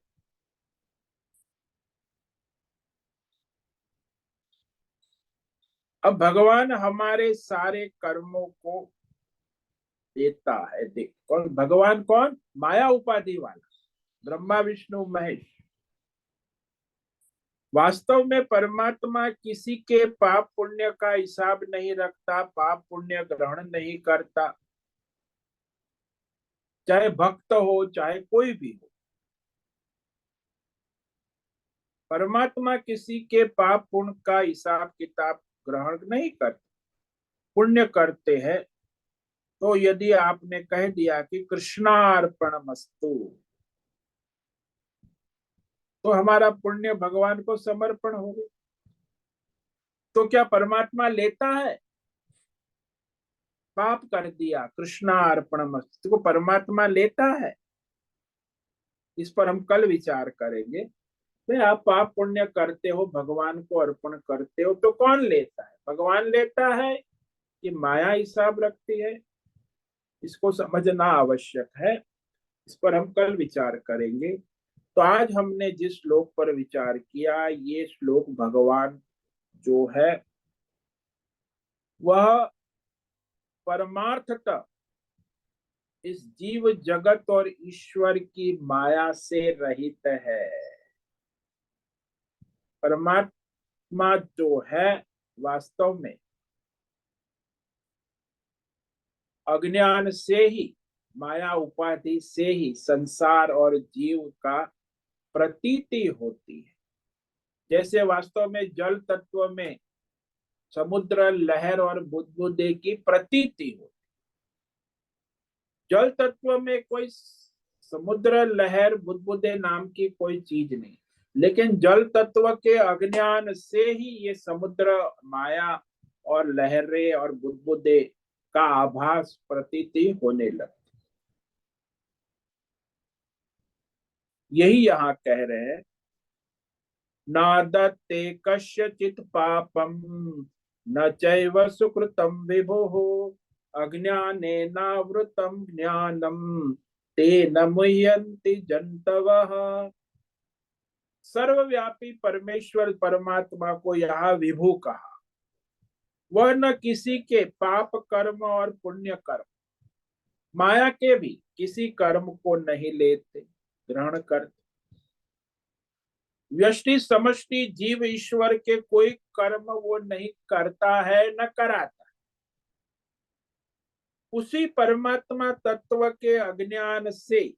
अब भगवान हमारे सारे कर्मों को देता है। देख कौन भगवान? कौन? माया उपाधि वाला, ब्रह्मा विष्णु महेश। वास्तव में परमात्मा किसी के पाप पुण्य का हिसाब नहीं रखता, पाप पुण्य ग्रहण नहीं करता, चाहे भक्त हो चाहे कोई भी हो। परमात्मा किसी के पाप पुण्य का हिसाब किताब ग्रहण नहीं करते। पुण्य करते हैं तो यदि आपने कह दिया कि कृष्णार्पण मस्तु, तो हमारा पुण्य भगवान को समर्पण हो गया। तो क्या परमात्मा लेता है? पाप कर दिया, कृष्णार्पण मस्तु को परमात्मा लेता है? इस पर हम कल विचार करेंगे। भाई, आप पाप पुण्य करते हो, भगवान को अर्पण करते हो, तो कौन लेता है? भगवान लेता है कि माया हिसाब रखती है? इसको समझना आवश्यक है। इस पर हम कल विचार करेंगे। तो आज हमने जिस श्लोक पर विचार किया, ये श्लोक भगवान जो है वह परमार्थतः इस जीव जगत और ईश्वर की माया से रहित है। परमात्मा जो है वास्तव में अज्ञान से ही, माया उपाधि से ही संसार और जीव का प्रतीति होती है। जैसे वास्तव में जल तत्व में समुद्र, लहर और बुदबुदे की प्रतीति हो। जल तत्व में कोई समुद्र, लहर, बुदबुदे नाम की कोई चीज नहीं, लेकिन जल तत्व के अज्ञान से ही ये समुद्र, माया और लहरें और बुदबुदे का आभास प्रतीति होने लगती। यही यहाँ कह रहे हैं, नादत्ते कस्यचित् पापम न चैव सुकृतं विभुः अज्ञानेनावृतं ज्ञानम तेन मुह्यन्ति जन्तवः। सर्वव्यापी परमेश्वर परमात्मा को यहाँ विभु कहा। वह न किसी के पाप कर्म और पुण्य कर्म माया के भी किसी कर्म को नहीं लेते, ग्रहण करते। व्यष्टि समष्टि जीव ईश्वर के कोई कर्म वो नहीं करता है न कराता। उसी परमात्मा तत्व के अज्ञान से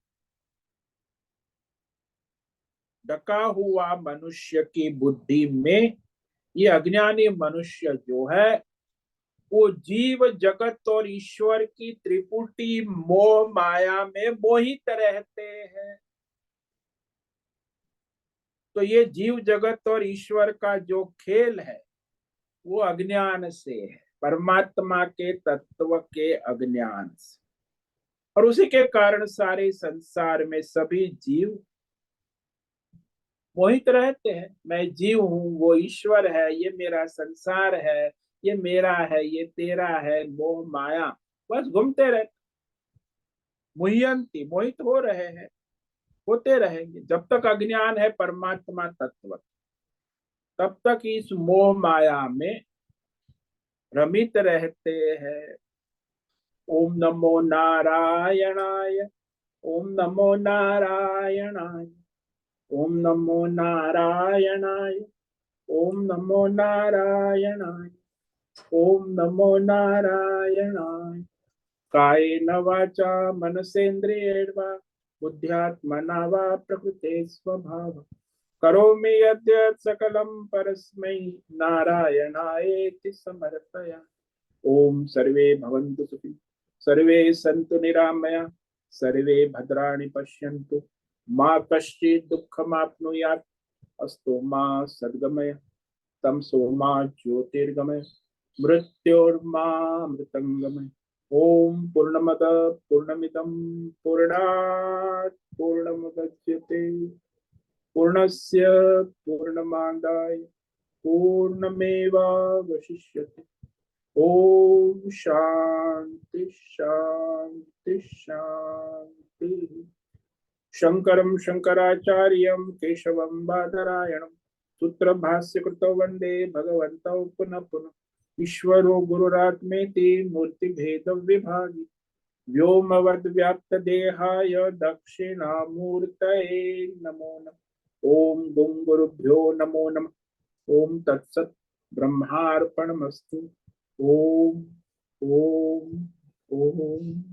ढका हुआ मनुष्य की बुद्धि में ये अज्ञानी मनुष्य जो है वो जीव जगत और ईश्वर की त्रिपुटी मोह माया में मोहित रहते हैं। तो ये जीव जगत और ईश्वर का जो खेल है वो अज्ञान से है, परमात्मा के तत्व के अज्ञान से। और उसी के कारण सारे संसार में सभी जीव मोहित रहते हैं। मैं जीव हूं, वो ईश्वर है, ये मेरा संसार है, ये मेरा है, ये तेरा है, मोह माया बस घूमते रहते, मुह्यंती मोहित हो रहे हैं, होते रहेंगे जब तक अज्ञान है परमात्मा तत्व, तब तक इस मोह माया में भ्रमित रहते हैं। ओम नमो नारायणाय, ओम नमो नारायणाय, ओम नमो नारायणाय, ओम नमो नारायणाय, ओम नमो नारायणाय। कायेन वाचा मनसेन्द्रियैर् वा बुद्ध्यात्मना वा प्रकृते स्वभाव करोमि यद्यत् सकलं परस्मै नारायणायेति समर्पयामि। ओम सर्वे भवन्तु सुखिनः, सर्वे सन्तु निरामया, सर्वे भद्राणि पश्यन्तु, मा कश्चित् दुःखमाप्नुयात्। अस्तु मा सद्गमय, तमसो मा ज्योतिर्गमय, मृत्योर्मा मृतंगमय। ओम पूर्णमद पूर्णमिदं पूर्णात् पूर्णमुदच्यते, पूर्णस्य पूर्णमादाय पूर्णमेवावशिष्यते। ओम शांति शांति शांति। शंकरं शंकराचार्यं केशवं बादरायणं सूत्रभाष्यकृतौ वन्दे भगवन्तौ पुनः पुनः। ईश्वरो गुरुरात्मेति मूर्तिभेदविभागि व्योमवद्व्याप्तदेहाय दक्षिणामूर्तये नमो नमः। ओम गुं गुरुभ्यो नमो नमः। ओम तत्सत् ब्रह्मार्पणमस्तु। ओम ओम ओम।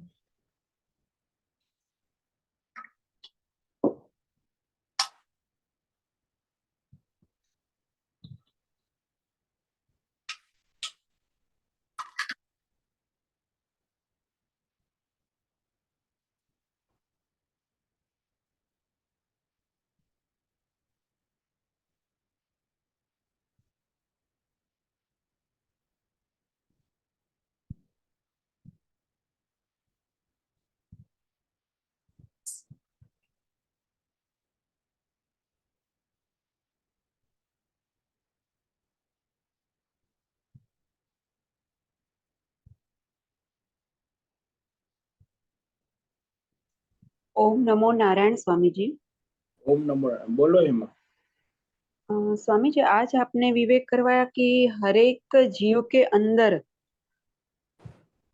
ओम नमो नारायण स्वामी जी। ओम नमो। बोलो हेमा। स्वामी जी, आज आपने विवेक करवाया कि हर एक जीव के अंदर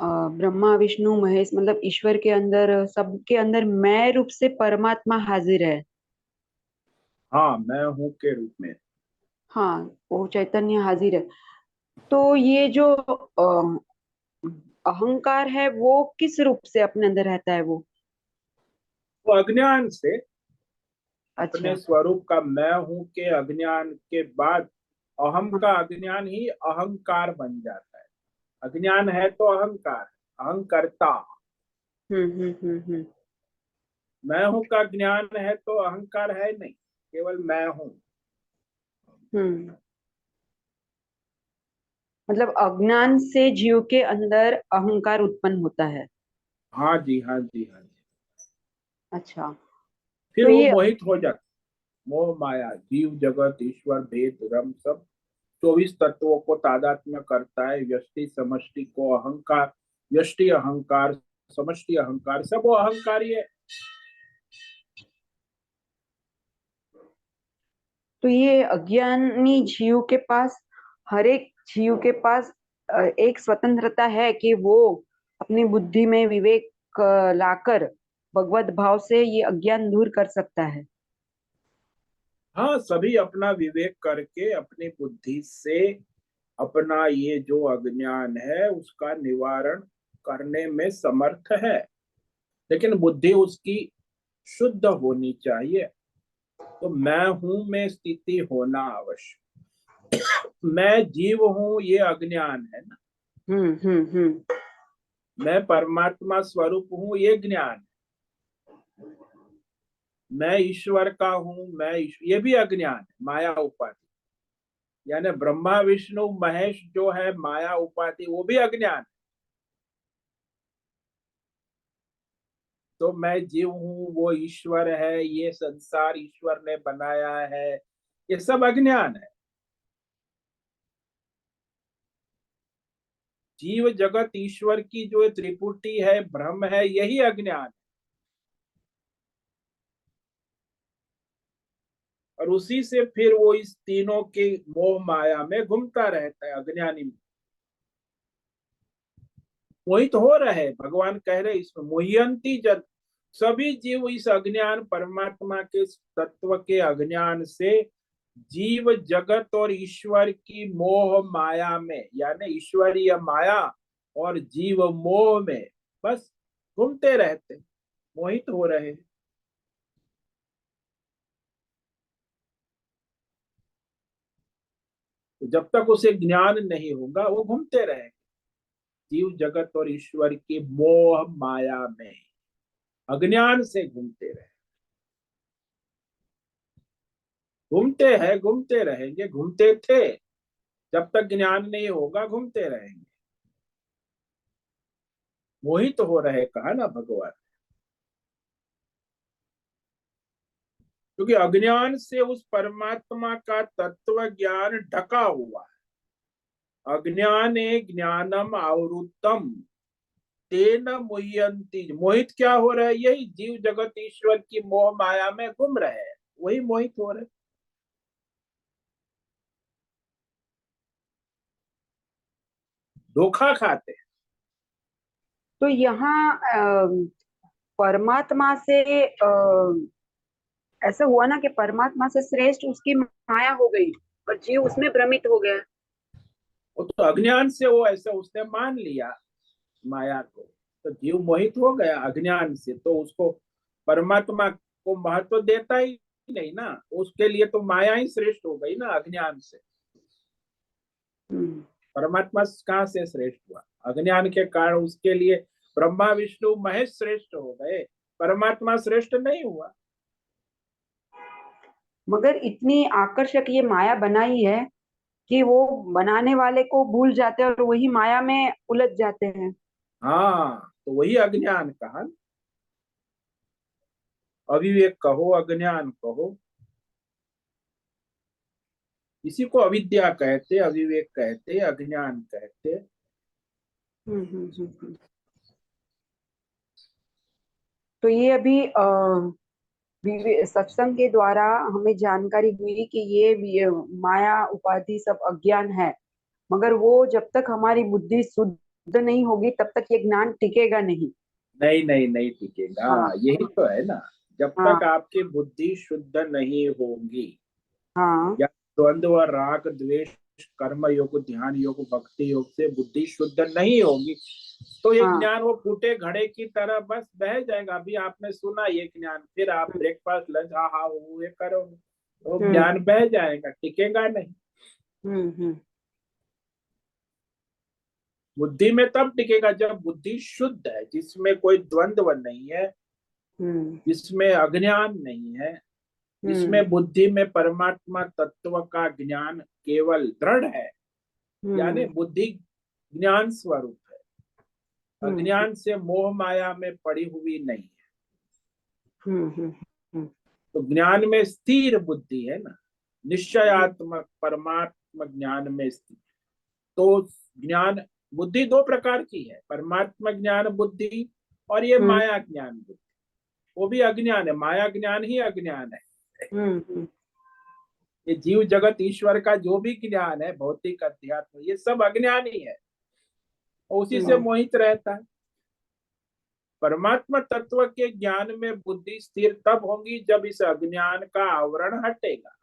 ब्रह्मा विष्णु महेश मतलब ईश्वर के अंदर सबके अंदर मैं रूप से परमात्मा हाजिर है। हाँ, मैं हूँ के रूप में। हाँ, वो चैतन्य हाजिर है। तो ये जो अहंकार है वो किस रूप से अपने अंदर रहता है वो? वो अज्ञान से, अपने अच्छा। स्वरूप का मैं हूं के अज्ञान के बाद अहम हाँ। का अज्ञान ही अहंकार बन जाता है। अज्ञान है तो अहंकार, अहंकर्ता। हम्म। मैं हूं का ज्ञान है तो अहंकार है नहीं, केवल मैं हूं। हम्म। मतलब अज्ञान से जीव के अंदर अहंकार उत्पन्न होता है। हाँ जी, हाँ जी, हाँ जी। अच्छा। फिर तो वो ये मोहित हो जाता। मोह माया जीव जगत ईश्वर भेद रम सब 24 तत्वों को तादात्म्य करता है। व्यष्टि समष्टि को अहंकार, व्यष्टि अहंकार, समष्टि अहंकार, सब वो अहंकार ही है। तो ये अज्ञानी जीव के पास, हर एक जीव के पास एक स्वतंत्रता है कि वो अपनी बुद्धि में विवेक लाकर भगवत भाव से ये अज्ञान दूर कर सकता है। हाँ, सभी अपना विवेक करके अपनी बुद्धि से अपना ये जो अज्ञान है उसका निवारण करने में समर्थ है, लेकिन बुद्धि उसकी शुद्ध होनी चाहिए। तो मैं हूं में स्थिति होना आवश्यक। मैं जीव हूं ये अज्ञान है ना, हम्म। मैं परमात्मा स्वरूप हूं ये ज्ञान है, मैं ईश्वर का हूं ये भी अज्ञान है, माया उपाधि। यानी ब्रह्मा विष्णु महेश जो है माया उपाधि, वो भी अज्ञान है। तो मैं जीव हूं वो ईश्वर है, ये संसार ईश्वर ने बनाया है, ये सब अज्ञान है। जीव जगत ईश्वर की जो त्रिपुटी है, भ्रम है, यही अज्ञान है। और उसी से फिर वो इस तीनों के मोह माया में घूमता रहता है, अज्ञानी में मोहित तो हो रहे। भगवान कह रहे इसमें मोहयंती जन, सभी जीव इस अज्ञान परमात्मा के तत्व के अज्ञान से जीव जगत और ईश्वर की मोह माया में, यानी ईश्वरीय माया और जीव मोह में बस घूमते रहते, मोहित हो रहे। तो जब तक उसे ज्ञान नहीं होगा वो घूमते रहेंगे जीव जगत और ईश्वर की मोह माया में, अज्ञान से घूमते रहे। घूमते हैं, घूमते रहेंगे, घूमते थे, जब तक ज्ञान नहीं होगा घूमते रहेंगे, मोहित हो रहे कहा ना भगवान। क्योंकि अज्ञान से उस परमात्मा का तत्व ज्ञान ढका हुआ है। अज्ञाने ज्ञानम आवृतम तेन मुह्यंति, मोहित क्या हो रहा है, यही जीव जगत ईश्वर की मोह माया में घूम रहे हैं, वही मोहित हो रहे, धोखा खाते हैं। तो यहाँ परमात्मा से ऐसा हुआ ना कि परमात्मा से श्रेष्ठ उसकी माया हो गई और जीव उसमें भ्रमित हो गया। वो तो अज्ञान से वो ऐसे उसने मान लिया माया को, तो जीव मोहित हो गया अज्ञान से, तो उसको परमात्मा को महत्व देता ही नहीं ना, उसके लिए तो माया ही श्रेष्ठ हो गई ना अज्ञान से। हम्म परमात्मा कहाँ से श्रेष्ठ हुआ, अज्ञान के कारण उसके लिए ब्रह्मा विष्णु महेश श्रेष्ठ हो गए, परमात्मा श्रेष्ठ नहीं हुआ। मगर इतनी आकर्षक ये माया बनाई है कि वो बनाने वाले को भूल जाते हैं और वही माया में उलझ जाते हैं। हाँ, तो वही अज्ञान कहा ना। अविवेक कहो अज्ञान कहो, इसी को अविद्या कहते, अविवेक कहते, अज्ञान कहते। हम्म। तो ये अभी सत्संग के द्वारा हमें जानकारी हुई कि ये माया उपाधि सब अज्ञान है। मगर वो जब तक हमारी बुद्धि शुद्ध नहीं होगी तब तक ये ज्ञान टिकेगा नहीं। नहीं नहीं नहीं टिकेगा, हाँ यही तो है ना। जब हाँ तक आपकी बुद्धि शुद्ध नहीं होगी, हाँ या द्वंद्व राग द्वेष कर्म योग ध्यान योग भक्ति योग से बुद्धि शुद्ध नहीं होगी, तो ये हाँ। ज्ञान वो फूटे घड़े की तरह बस बह जाएगा। अभी आपने सुना ये ज्ञान, फिर आप ब्रेकफास्ट लंच हा हा वो ये करोगे, तो हम्म ज्ञान बह जाएगा, टिकेगा नहीं। हम्म। बुद्धि में तब टिकेगा जब बुद्धि शुद्ध है, जिसमें कोई द्वंद्व नहीं है, हम्म जिसमें अज्ञान नहीं है, हम्म जिसमें बुद्धि में परमात्मा तत्व का ज्ञान केवल दृढ़ है। यानी हम्म बुद्धि ज्ञान स्वरूप है, हम्म अज्ञान से मोह माया में पड़ी हुई नहीं है। हम्म हम्म हम्म तो ज्ञान में स्थिर बुद्धि है ना, निश्चयात्मक परमात्मा ज्ञान में स्थिर। तो ज्ञान बुद्धि दो प्रकार की है, परमात्मा ज्ञान बुद्धि और ये हम्म माया ज्ञान बुद्धि, वो भी अज्ञान है, माया ज्ञान ही अज्ञान है। हम्म। ये जीव जगत ईश्वर का जो भी ज्ञान है, भौतिक अध्यात्म, ये सब अज्ञान ही है, और उसी से हम्म। मोहित रहता है। परमात्मा तत्व के ज्ञान में बुद्धि स्थिर तब होगी जब इस अज्ञान का आवरण हटेगा,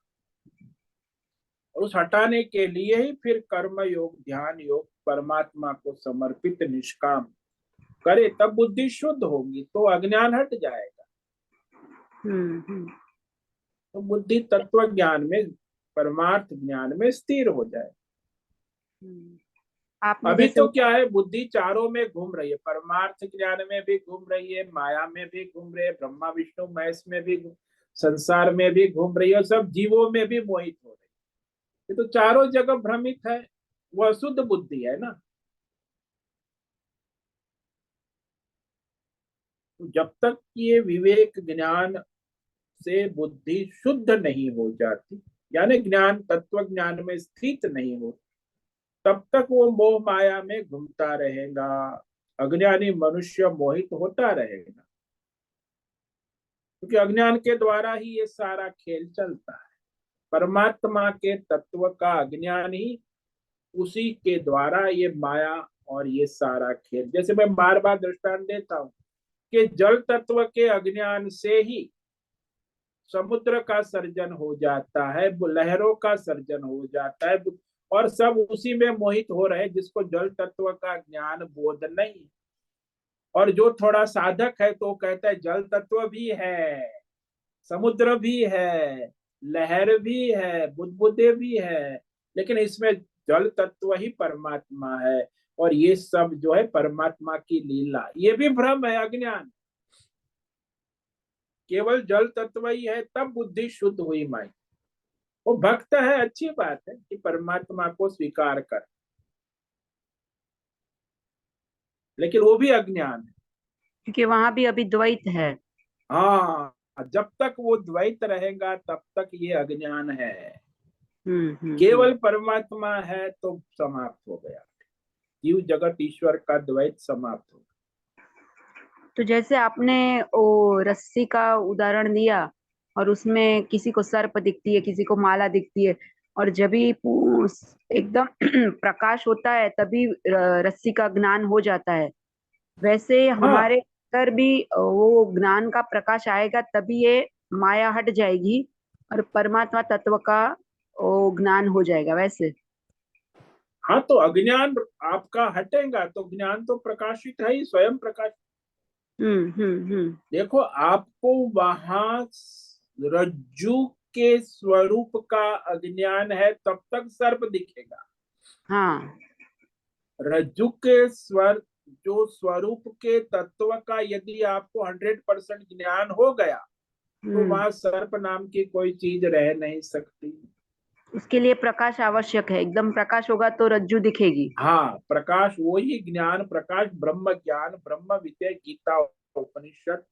और उस हटाने के लिए ही फिर कर्म योग, ध्यान योग, परमात्मा को समर्पित निष्काम करे, तब बुद्धि शुद्ध होगी, तो अज्ञान हट जाएगा। हम्म। तो बुद्धि तत्व ज्ञान में, परमार्थ ज्ञान में स्थिर हो जाए। आपने अभी जैसे तो क्या है, बुद्धि चारों में घूम रही है, परमार्थ ज्ञान में भी घूम रही है, माया में भी घूम रही है, ब्रह्मा विष्णु महेश में भी, संसार में भी घूम रही है, और सब जीवों में भी मोहित हो रही है। ये तो चारों जगह भ्रमित है, वो अशुद्ध बुद्धि है ना। तो जब तक ये विवेक ज्ञान से बुद्धि शुद्ध नहीं हो जाती, यानी ज्ञान तत्व ज्ञान में स्थित नहीं हो, तब तक वो मोह माया में घूमता रहेगा, अज्ञानी मनुष्य मोहित होता रहेगा, क्योंकि अज्ञान के द्वारा ही ये सारा खेल चलता है। परमात्मा के तत्व का अज्ञान ही, उसी के द्वारा ये माया और ये सारा खेल, जैसे मैं बार बार दृष्टांत देता हूँ कि जल तत्व के अज्ञान से ही समुद्र का सर्जन हो जाता है, लहरों का सर्जन हो जाता है, और सब उसी में मोहित हो रहे, जिसको जल तत्व का ज्ञान बोध नहीं। और जो थोड़ा साधक है तो कहता है जल तत्व भी है, समुद्र भी है, लहर भी है, बुदबुदे भी है, लेकिन इसमें जल तत्व ही परमात्मा है, और ये सब जो है परमात्मा की लीला, ये भी भ्रम है, अज्ञान। केवल जल तत्व ही है, तब बुद्धि शुद्ध हुई माई। वो भक्त है, अच्छी बात है कि परमात्मा को स्वीकार कर, लेकिन वो भी अज्ञान है। क्योंकि वहां भी अभी द्वैत है। हाँ, जब तक वो द्वैत रहेगा तब तक ये अज्ञान है। हम्म। केवल परमात्मा है तो समाप्त हो गया, जीव जगत ईश्वर का द्वैत समाप्त हो गया। तो जैसे आपने वो रस्सी का उदाहरण दिया, और उसमें किसी को सर्प दिखती है, किसी को माला दिखती है, और जब भी एकदम प्रकाश होता है तभी रस्सी का ज्ञान हो जाता है। वैसे हाँ हमारे अंदर भी वो ज्ञान का प्रकाश आएगा, तभी ये माया हट जाएगी और परमात्मा तत्व का वो ज्ञान हो जाएगा वैसे। हाँ, तो अज्ञान आपका हटेगा तो ज्ञान तो प्रकाशित है ही, स्वयं प्रकाश। हम्म। देखो, आपको वहां रज्जू के स्वरूप का अज्ञान है, तब तक सर्प दिखेगा। हाँ। रज्जु के स्वर, जो स्वरूप के तत्व का यदि आपको 100% ज्ञान हो गया, तो हम्म। वहां सर्प नाम की कोई चीज रह नहीं सकती। उसके लिए प्रकाश आवश्यक है, एकदम प्रकाश होगा तो रज्जू दिखेगी। हाँ, प्रकाश, वही ज्ञान प्रकाश, ब्रह्म ज्ञान, ब्रह्म विद्या, गीता उपनिषद,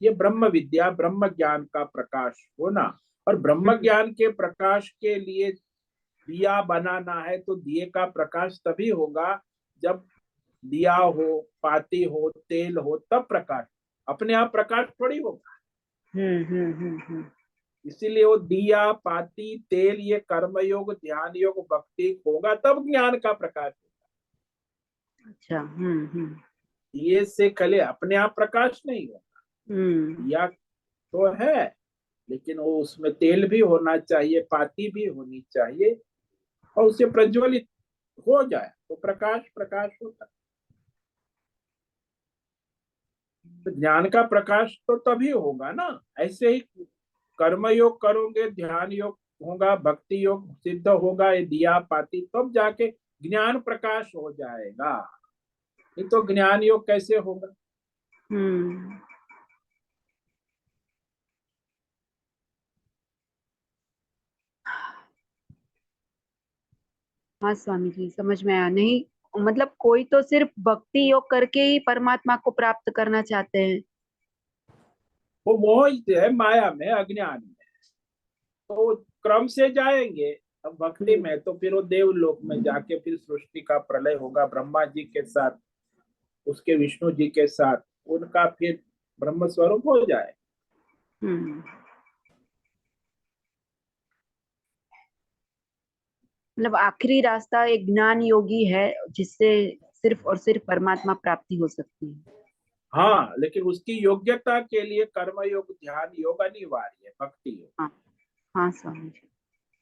ये ब्रह्म विद्या ब्रह्म ज्ञान का प्रकाश होना। और ब्रह्म हम्म। ज्ञान के प्रकाश के लिए दिया बनाना है, तो दिए का प्रकाश तभी होगा जब दिया हो, पाती हो, तेल हो, तब प्रकाश। अपने आप प्रकाश थोड़ी होगा। हम्म। इसीलिए वो दिया, पाती, तेल, ये कर्म योग, ध्यान योग, भक्ति होगा, तब ज्ञान का प्रकाश होगा। अच्छा। हम्म। दिए से खले अपने आप प्रकाश नहीं होगा। हम्म। दिया तो है, लेकिन वो उसमें तेल भी होना चाहिए, पाती भी होनी चाहिए, और उसे प्रज्वलित हो जाए तो प्रकाश प्रकाश होता है। तो ज्ञान का प्रकाश तो तभी होगा ना। ऐसे ही कर्म योग करोगे, ध्यान योग होगा, भक्ति योग सिद्ध होगा, ये दिया पाती, तब जाके ज्ञान प्रकाश हो जाएगा। नहीं तो ज्ञान योग कैसे होगा। हम्म। हाँ स्वामी जी, समझ में आया। नहीं मतलब कोई तो सिर्फ भक्ति योग करके ही परमात्मा को प्राप्त करना चाहते हैं। वो मोहित है माया में, अज्ञान में, तो क्रम से जाएंगे। अब भक्ति हम्म। में तो फिर वो देवलोक में जाके फिर सृष्टि का प्रलय होगा, ब्रह्मा जी के साथ, उसके विष्णु जी के साथ, उनका फिर ब्रह्म स्वरूप हो जाए। हम्म। मतलब आखिरी रास्ता एक ज्ञान योगी है, जिससे सिर्फ और सिर्फ परमात्मा प्राप्ति हो सकती है। हाँ, लेकिन उसकी योग्यता के लिए कर्म योग ध्यान योग अनिवार्य है, भक्ति योग। हाँ हाँ स्वामी जी।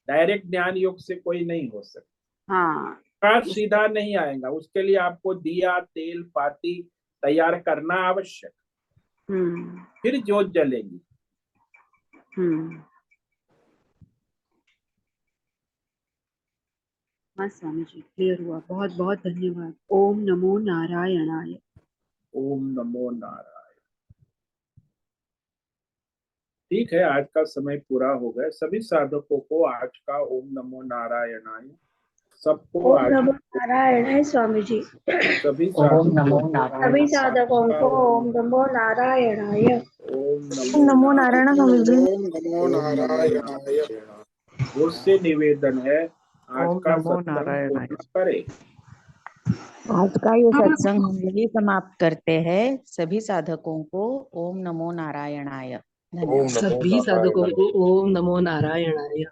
डायरेक्ट ज्ञान योग से कोई नहीं हो सकता, हाँ प्रकाश सीधा नहीं आएगा, उसके लिए आपको दिया तेल पाती तैयार करना आवश्यक, हम्म फिर ज्योत जलेगी। हम्म। हाँ स्वामी जी, क्लियर हुआ। बहुत बहुत धन्यवाद। ओम नमो नारायणाय। ओम नमो नारायण। ठीक है, आज का समय पूरा हो गया। सभी साधकों को आज का ओम नमो नारायणाय, सबको ओम आज नमो नारायण है स्वामी जी। सभी ओम साधकों नमो को नारायण। सभी साधकों आज का को ओम नमो नारायणाय। ओम ओम नमो नमो नारायण स्वामी जी। नारायण। ओम नमो ओम नमो नारायणाय। नारायण। मुझसे निवेदन है, आज ओम का नमो सत्संग नारायणाय। पूर्ण करे। आज का ये सत्संग हम यही समाप्त करते हैं। सभी साधकों को ओम नमो नारायणाय। धन्यवाद। सभी साधकों को ओम नमो नारायणाय।